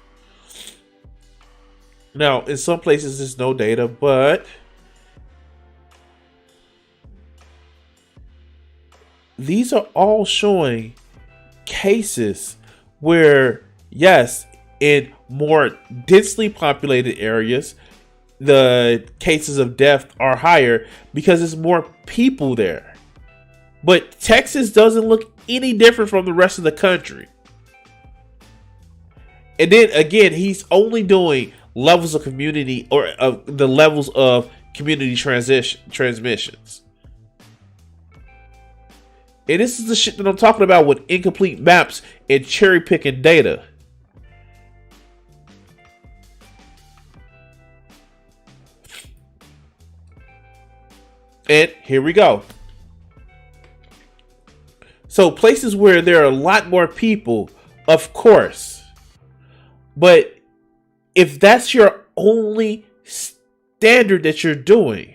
Now in some places there's no data, but these are all showing cases where, yes, in more densely populated areas, the cases of death are higher because there's more people there. But Texas doesn't look any different from the rest of the country. And then again, he's only doing levels of community or the levels of community transmissions. And this is the shit that I'm talking about with incomplete maps and cherry picking data. And here we go. So places where there are a lot more people, of course. But if that's your only standard that you're doing,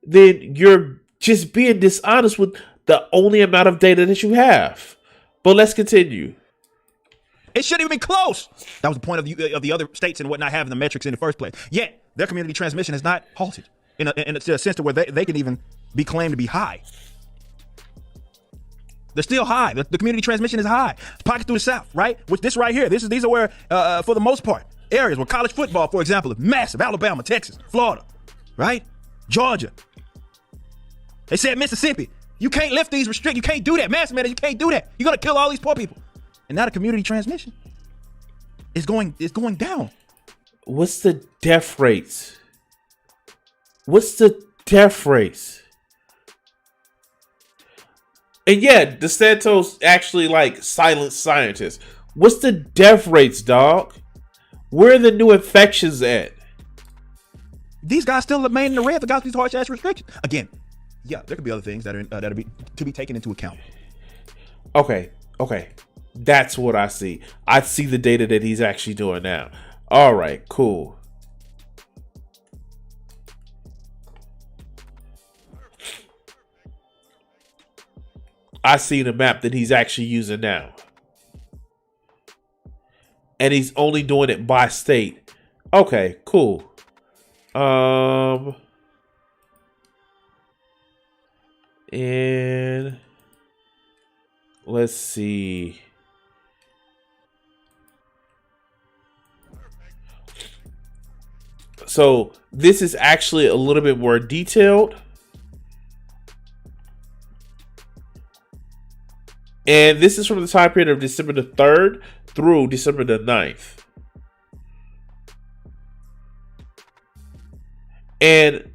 then you're just being dishonest with the only amount of data that you have. But let's continue. It shouldn't even be close. That was the point of the other states and whatnot having the metrics in the first place. Yet their community transmission has not halted in a sense to where they can even be claimed to be high. They're still high. The community transmission is high. Pockets through the South, right? Which this right here, these are where, for the most part, areas where college football, for example, is massive. Alabama, Texas, Florida, right? Georgia. They said Mississippi. You can't lift these restrictions. You can't do that. Mass mandate, you can't do that. You're gonna kill all these poor people. And now the community transmission is going down. What's the death rates? What's the death rates? And yeah, DeSantos actually like silent scientists. What's the death rates, dog? Where are the new infections at? These guys still remain in the red without these harsh ass restrictions. Again, yeah, there could be other things that are to be taken into account. Okay, that's what I see. I see the data that he's actually doing now. All right, cool. I see the map that he's actually using now. And he's only doing it by state. Okay, cool. And let's see. So this is actually a little bit more detailed. And this is from the time period of December the 3rd through December the 9th. And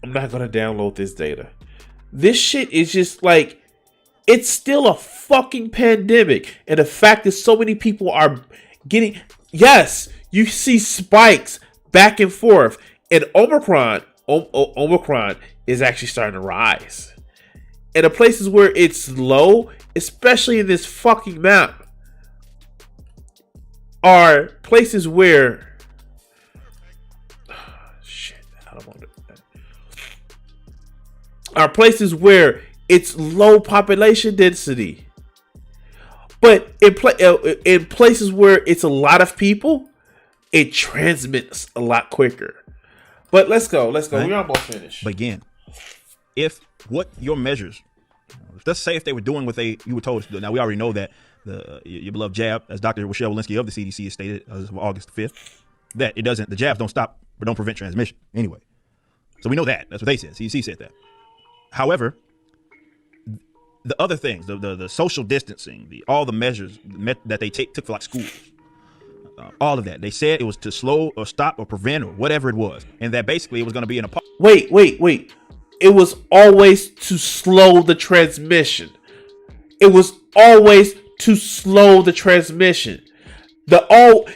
I'm not going to download this data. This shit is just like, it's still a fucking pandemic. And the fact that so many people are getting, yes, you see spikes back and forth. And Omicron is actually starting to rise. And the places where it's low, especially in this fucking map, are places where are places where it's low population density. But in places where it's a lot of people, it transmits a lot quicker. But let's go. Right? We're almost finished. But again, if what your measures, let's say if they were doing what you were told to do. Now, we already know that your beloved jab, as Dr. Rochelle Walensky of the CDC has stated as of August 5th, that the jabs don't stop or don't prevent transmission anyway. So we know that. That's what they said. CDC said that. However, the other things, the social distancing, all the measures that they took for like schools, all of that, they said it was to slow or stop or prevent or whatever it was, and that basically it was going to be in a. Wait. It was always to slow the transmission. It was always to slow the transmission. Look.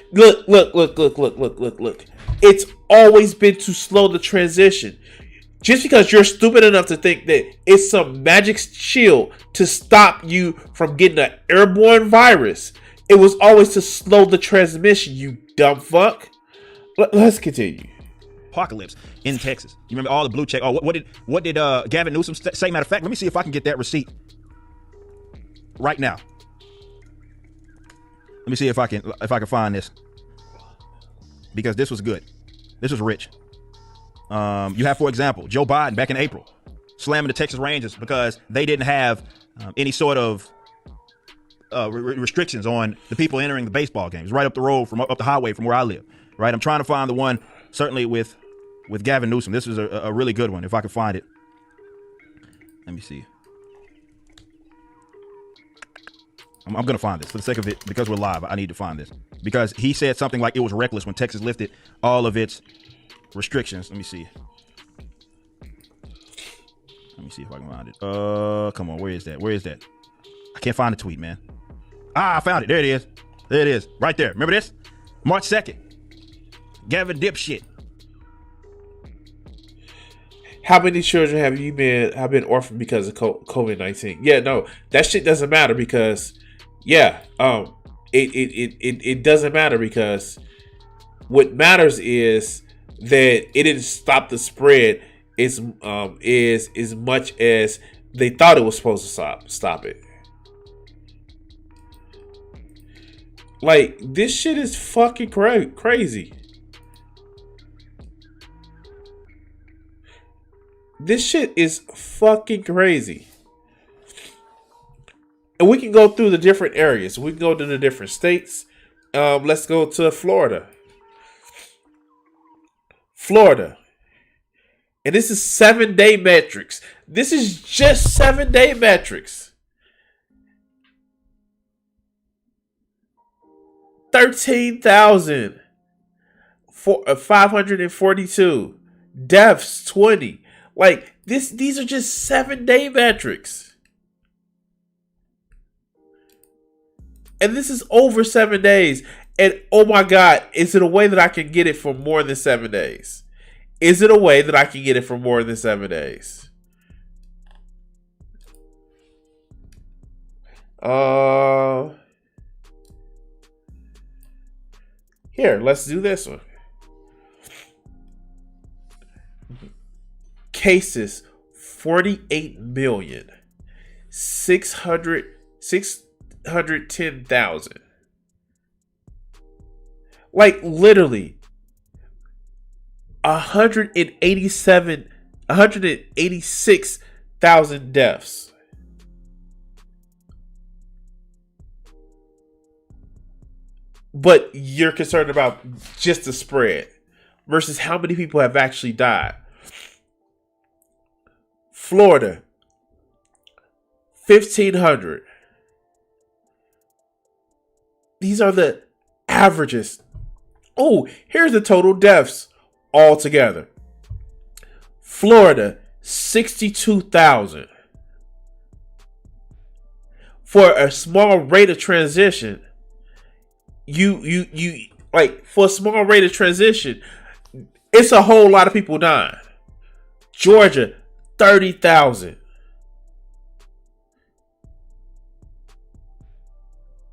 It's always been to slow the transition. Just because you're stupid enough to think that it's some magic shield to stop you from getting an airborne virus, it was always to slow the transmission, you dumb fuck. Let's continue. Apocalypse in Texas. You remember all the blue check? Oh, what did Gavin Newsom say? Matter of fact, let me see if I can get that receipt right now. Let me see if I can find this, because this was good. This was rich. You have, for example, Joe Biden back in April slamming the Texas Rangers because they didn't have any sort of restrictions on the people entering the baseball games right up the road from up the highway from where I live. Right, I'm trying to find the one certainly with Gavin Newsom. This is a really good one if I can find it. Let me see. I'm gonna find this for the sake of it, because we're live. I need to find this because he said something like it was reckless when Texas lifted all of its restrictions. Let me see if I can find it. Come on, where is that? I can't find the tweet, man. I found it. There it is. Right there. Remember this? March 2nd. Gavin dipshit. How many children have been orphaned because of COVID-19? Yeah, no, that shit doesn't matter because, it doesn't matter because what matters is that it didn't stop the spread as much as they thought it was supposed to stop it. Like, this shit is fucking crazy. This shit is fucking crazy. And we can go through the different areas. We can go to the different states. Let's go to Florida. And this is 7-day metrics. This is just 7-day metrics. 13,542 deaths, 20. Like these are just 7-day metrics, and this is over 7 days. And oh my God, is it a way that I can get it for more than 7 days? Is it a way that I can get it for more than 7 days? Here, let's do this one. Cases 48,610,000. Like literally 186,000 deaths. But you're concerned about just the spread versus how many people have actually died. Florida, 1,500. These are the averages. Oh, here's the total deaths altogether. Florida, 62,000. For a small rate of transition, for a small rate of transition, it's a whole lot of people dying. Georgia, 30,000.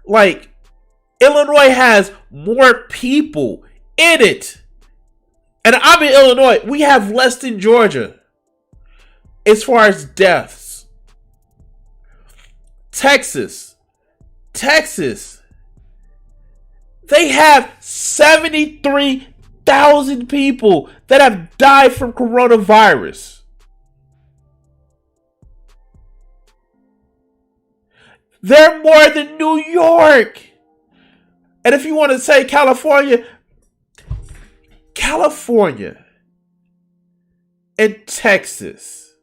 Like, Illinois has more people in it. And I'm in Illinois. We have less than Georgia as far as deaths. Texas, they have 73,000 people that have died from coronavirus. They're more than New York. And if you want to say California and Texas,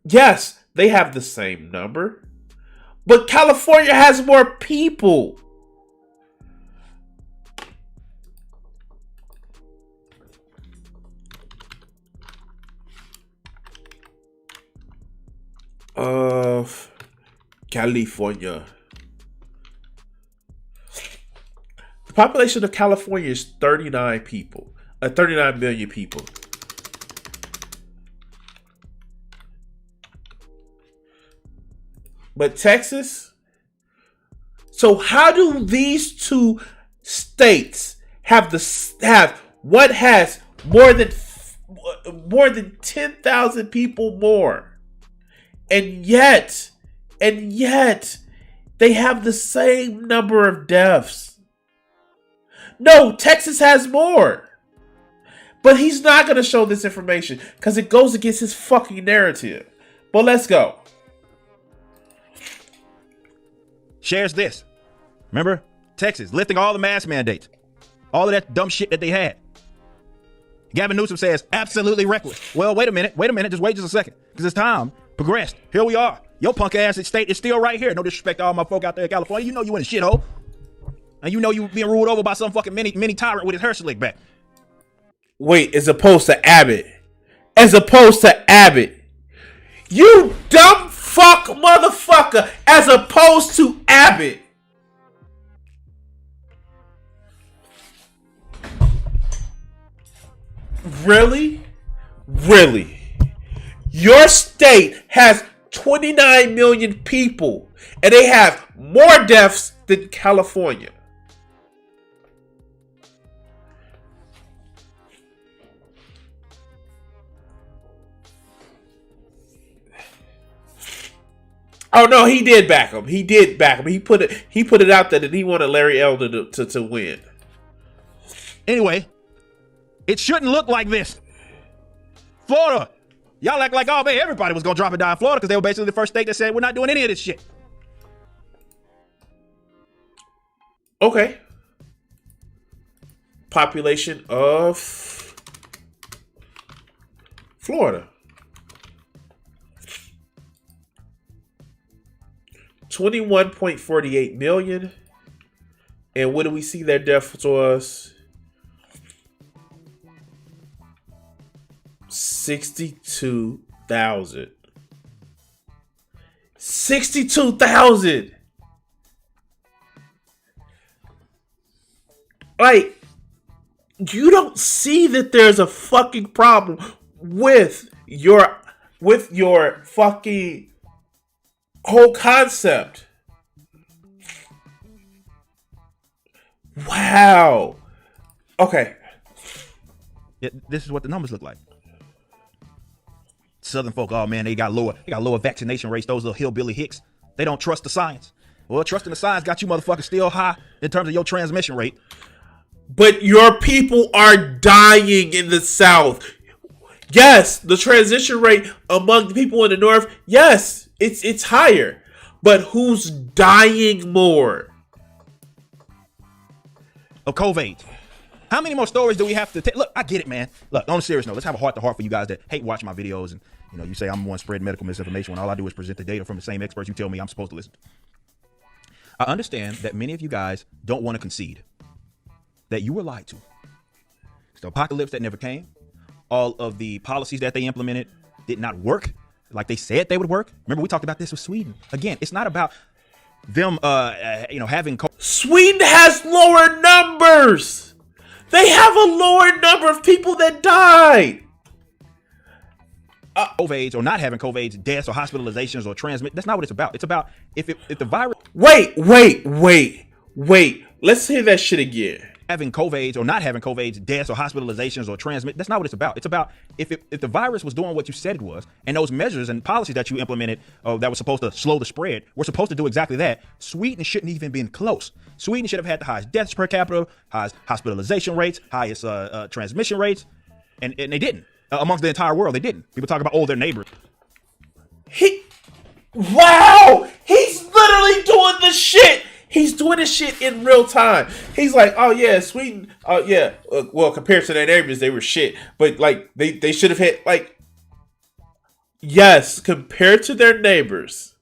yes, they have the same number, but California has more people. Of California. The population of California is 39 million people. But Texas? So how do these two states have what has more than 10,000 people more? And yet they have the same number of deaths. No, Texas has more. But he's not going to show this information because it goes against his fucking narrative. But let's go. Shares this. Remember? Texas lifting all the mask mandates. All of that dumb shit that they had. Gavin Newsom says, absolutely reckless. Well, wait a minute. Just wait a second. Because as time progressed, here we are. Your punk ass state is still right here. No disrespect to all my folk out there in California. You know you in a shithole. And you know you being ruled over by some fucking mini tyrant with his hair slicked back. Wait, as opposed to Abbott. You dumb fuck motherfucker. As opposed to Abbott. Really? Your state has 29 million people and they have more deaths than California. Oh no, he did back him. He put it out there that he wanted Larry Elder to win. Anyway, it shouldn't look like this. Florida. Y'all act like, oh man, everybody was gonna drop and die in Florida because they were basically the first state that said we're not doing any of this shit. Okay. Population of Florida. 21.48 million. And what do we see their deaths was? 62,000. 62,000. Like, you don't see that there's a fucking problem with your fucking whole concept. Wow. Okay. Yeah, this is what the numbers look like. Southern folk, oh man, they got lower vaccination rates. Those little hillbilly hicks. They don't trust the science. Well, trusting the science got you motherfuckers still high in terms of your transmission rate. But your people are dying in the South. Yes, the transition rate among the people in the North, yes, it's higher. But who's dying more? Of COVID. How many more stories do we have to take? Look, I get it, man. Look, on a serious note, let's have a heart-to-heart for you guys that hate watching my videos and, you know, you say I'm the one spreading medical misinformation when all I do is present the data from the same experts you tell me I'm supposed to listen to. I understand that many of you guys don't want to concede that you were lied to. It's the apocalypse that never came. All of the policies that they implemented did not work like they said they would work. Remember, we talked about this with Sweden. Again, it's not about them, having... Sweden has lower numbers. They have a lower number of people that died. COVID or not having COVID, deaths or hospitalizations or transmit. That's not what it's about. It's about if the virus. Wait. Let's hear that shit again. having COVID or not having COVID, deaths or hospitalizations or transmit. That's not what it's about. It's about if the virus was doing what you said it was, and those measures and policies that you implemented that were supposed to slow the spread were supposed to do exactly that. Sweden shouldn't even been close. Sweden should have had the highest deaths per capita, highest hospitalization rates, highest transmission rates, and they didn't. Amongst the entire world, they didn't. People talk about, their neighbors. Wow! He's literally doing this shit! He's doing this shit in real time. He's like, oh yeah, Sweden, well, compared to their neighbors, they were shit. But like, they should have had, like, yes, compared to their neighbors.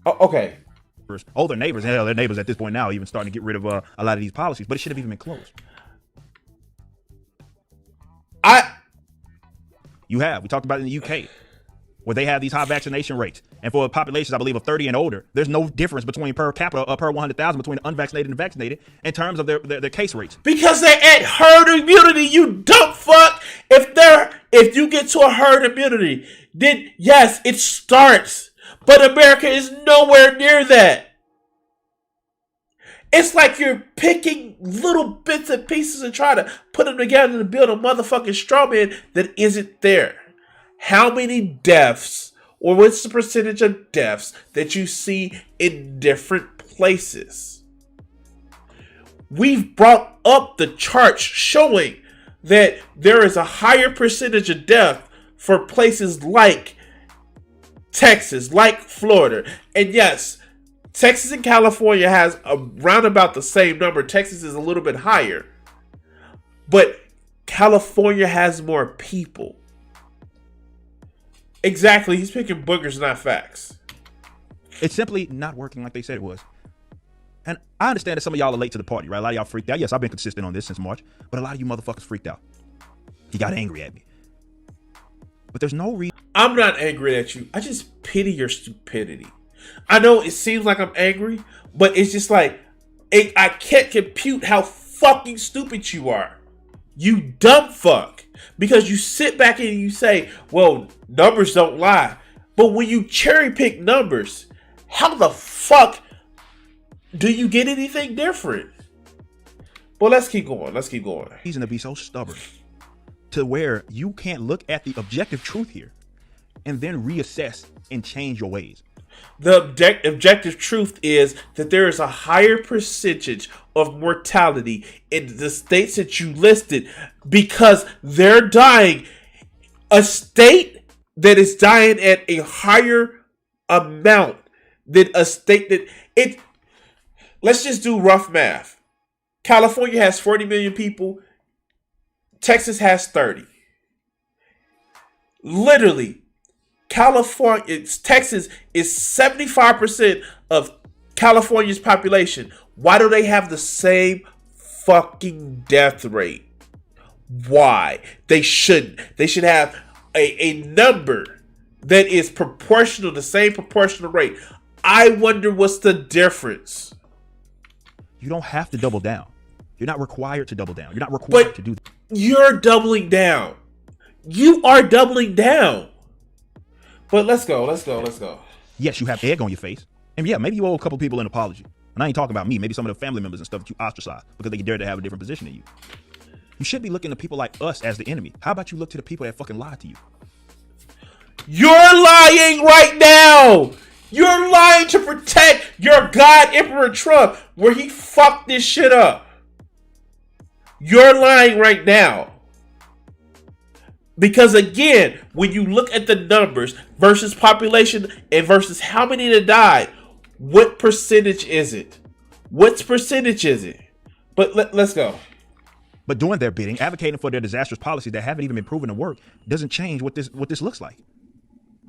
Oh, okay. Their neighbors, hell, their neighbors at this point now are even starting to get rid of a lot of these policies, but it should have even been close. We talked about it in the UK, where they have these high vaccination rates. And for populations, I believe, of 30 and older, there's no difference between per capita per 100,000 between the unvaccinated and vaccinated in terms of their case rates. Because they're at herd immunity, you dumb fuck. If you get to a herd immunity, then yes, it starts. But America is nowhere near that. It's like you're picking little bits and pieces and trying to put them together to build a motherfucking straw man that isn't there. How many deaths, or what's the percentage of deaths that you see in different places? We've brought up the charts showing that there is a higher percentage of death for places like Texas, like Florida. And yes, Texas and California has around about the same number. Texas is a little bit higher. But California has more people. Exactly. He's picking boogers, not facts. It's simply not working like they said it was. And I understand that some of y'all are late to the party, right? A lot of y'all freaked out. Yes, I've been consistent on this since March. But a lot of you motherfuckers freaked out. You got angry at me. But there's no reason. I'm not angry at you. I just pity your stupidity. I know it seems like I'm angry, but it's just like, I can't compute how fucking stupid you are. You dumb fuck. Because you sit back and you say, well, numbers don't lie. But when you cherry pick numbers, how the fuck do you get anything different? Well, let's keep going. Reason to be so stubborn to where you can't look at the objective truth here and then reassess and change your ways. The objective truth is that there is a higher percentage of mortality in the states that you listed because they're dying. A state that is dying at a higher amount than a state that it. Let's just do rough math. California has 40 million people. Texas has 30. Literally. Texas is 75% of California's population. Why do they have the same fucking death rate? Why? They shouldn't. They should have a number that is proportional, the same proportional rate. I wonder what's the difference. You don't have to double down. You're not required to double down. You're not required to do that. You're doubling down. You are doubling down. But let's go. Yes, you have egg on your face. And yeah, maybe you owe a couple people an apology. And I ain't talking about me. Maybe some of the family members and stuff that you ostracized because they dared to have a different position than you. You should be looking to people like us as the enemy. How about you look to the people that fucking lied to you? You're lying right now. You're lying to protect your God, Emperor Trump, where he fucked this shit up. You're lying right now. Because again, when you look at the numbers versus population and versus how many that died, what percentage is it? What percentage is it? But let's go. But doing their bidding, advocating for their disastrous policies that haven't even been proven to work, doesn't change what this looks like.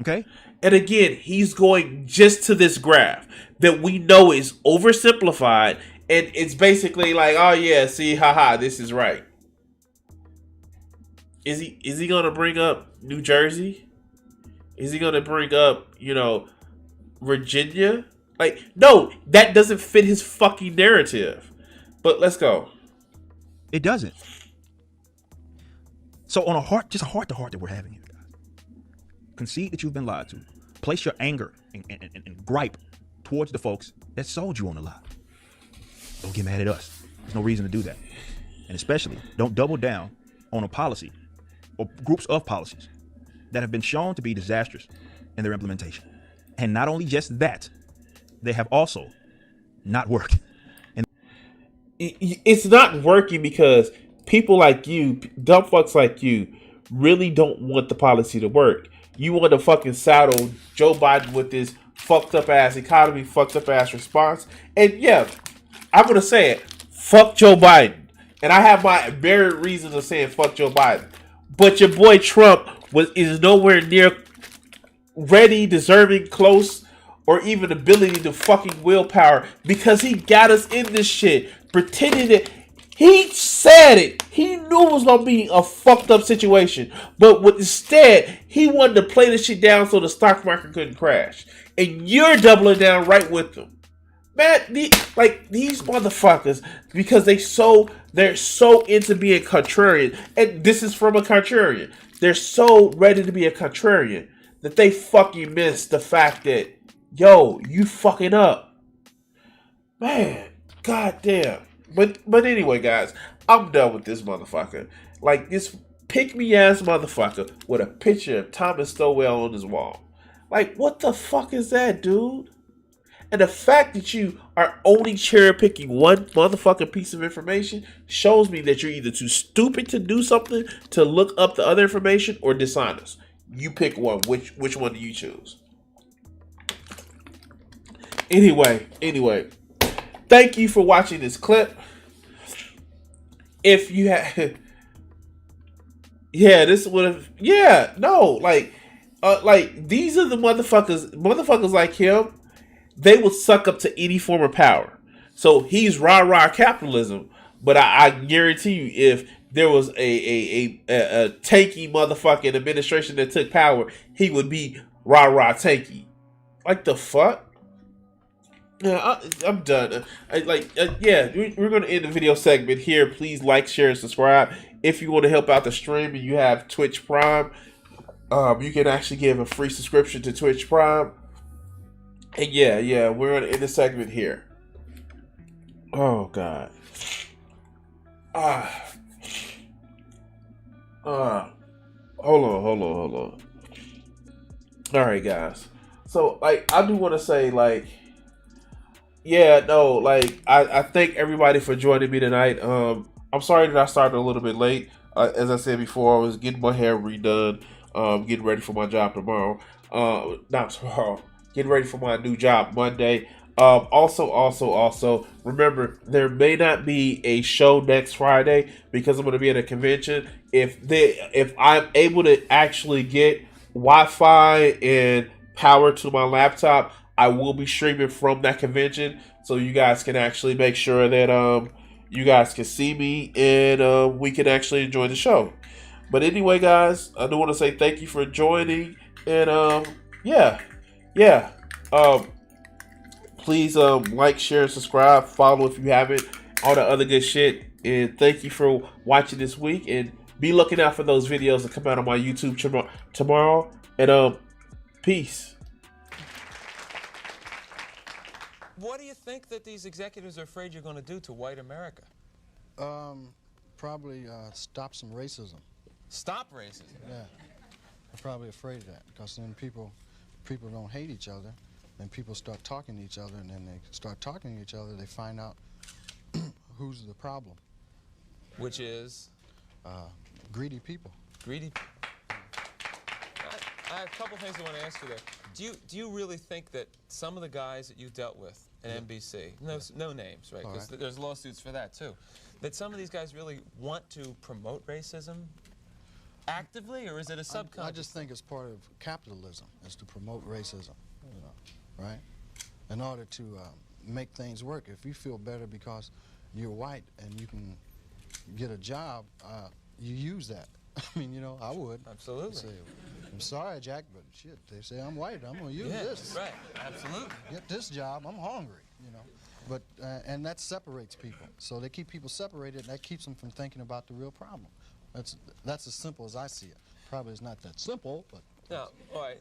Okay? And again, he's going just to this graph that we know is oversimplified, and it's basically like, oh yeah, see, haha, this is right. Is he gonna bring up New Jersey? Is he gonna bring up, Virginia? Like, no, that doesn't fit his fucking narrative. But let's go. It doesn't. So on a heart to heart that we're having here, guys. Concede that you've been lied to. Place your anger and gripe towards the folks that sold you on the lie. Don't get mad at us. There's no reason to do that. and especially don't double down on a policy or groups of policies that have been shown to be disastrous in their implementation. And not only just that, they have also not worked. It's not working because people like you, dumb fucks like you, really don't want the policy to work. You want to fucking saddle Joe Biden with this fucked up ass economy, fucked up ass response. And yeah, I'm going to say it. Fuck Joe Biden. And I have my very reasons of saying fuck Joe Biden. But your boy Trump is nowhere near ready, deserving, close, or even ability to fucking willpower because he got us in this shit. Pretending that he said it. He knew it was going to be a fucked up situation. But instead, he wanted to play the shit down so the stock market couldn't crash. And you're doubling down right with them. Man, these motherfuckers, because they're so into being contrarian. And this is from a contrarian. They're so ready to be a contrarian that they fucking miss the fact that, yo, you fucking up. Man, goddamn. But anyway, guys, I'm done with this motherfucker. Like this pick-me-ass motherfucker with a picture of Thomas Stowell on his wall. Like, what the fuck is that, dude? And the fact that you are only cherry-picking one motherfucking piece of information shows me that you're either too stupid to do something to look up the other information or dishonest. You pick one. Which one do you choose? Anyway. Thank you for watching this clip. If you had... Yeah, this would have... Yeah, no, like these are the motherfuckers like him. They will suck up to any form of power. So he's rah-rah capitalism. But I guarantee you, if there was a tanky motherfucking administration that took power, he would be rah-rah tanky. Like the fuck? Yeah, I'm done. We're going to end the video segment here. Please like, share, and subscribe. If you want to help out the stream and you have Twitch Prime, you can actually give a free subscription to Twitch Prime. And yeah, we're going to end the segment here. Oh, God. Hold on. All right, guys. So, I do want to say, I thank everybody for joining me tonight. I'm sorry that I started a little bit late. As I said before, I was getting my hair redone, getting ready for my job tomorrow. Not tomorrow. Getting ready for my new job Monday. Also, remember, there may not be a show next Friday because I'm going to be at a convention. If I'm able to actually get Wi-Fi and power to my laptop, I will be streaming from that convention, so you guys can actually make sure that you guys can see me and we can actually enjoy the show. But anyway, guys, I do want to say thank you for joining, and please like, share, and subscribe, follow if you haven't, all the other good shit. And thank you for watching this week, and be looking out for those videos that come out on my YouTube tomorrow. And peace. What do you think that these executives are afraid you're going to do to white America? Probably stop some racism. Stop racism? Yeah. I'm probably afraid of that, because then people don't hate each other, and people start talking to each other, and then they start talking to each other, they find out who's the problem. Which is? Greedy people. Greedy. I have a couple things I want to ask you there. Do you really think that some of the guys that you dealt with at NBC, no names, right? Because there's lawsuits for that too, that some of these guys really want to promote racism actively, or is it a subconscious? I just think it's part of capitalism, is to promote racism, right? In order to make things work. If you feel better because you're white and you can get a job, you use that. I mean, I would. Absolutely. Say, I'm sorry, Jack, but shit, they say I'm white. I'm going to use this. Right, absolutely. Get this job. I'm hungry, But, and that separates people. So they keep people separated, and that keeps them from thinking about the real problem. That's as simple as I see it. Probably it's not that simple, but... Now, all right,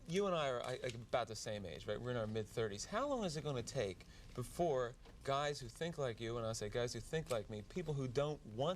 you and I are about the same age, right? We're in our mid-30s. How long is it going to take before guys who think like you, and I say guys who think like me, people who don't want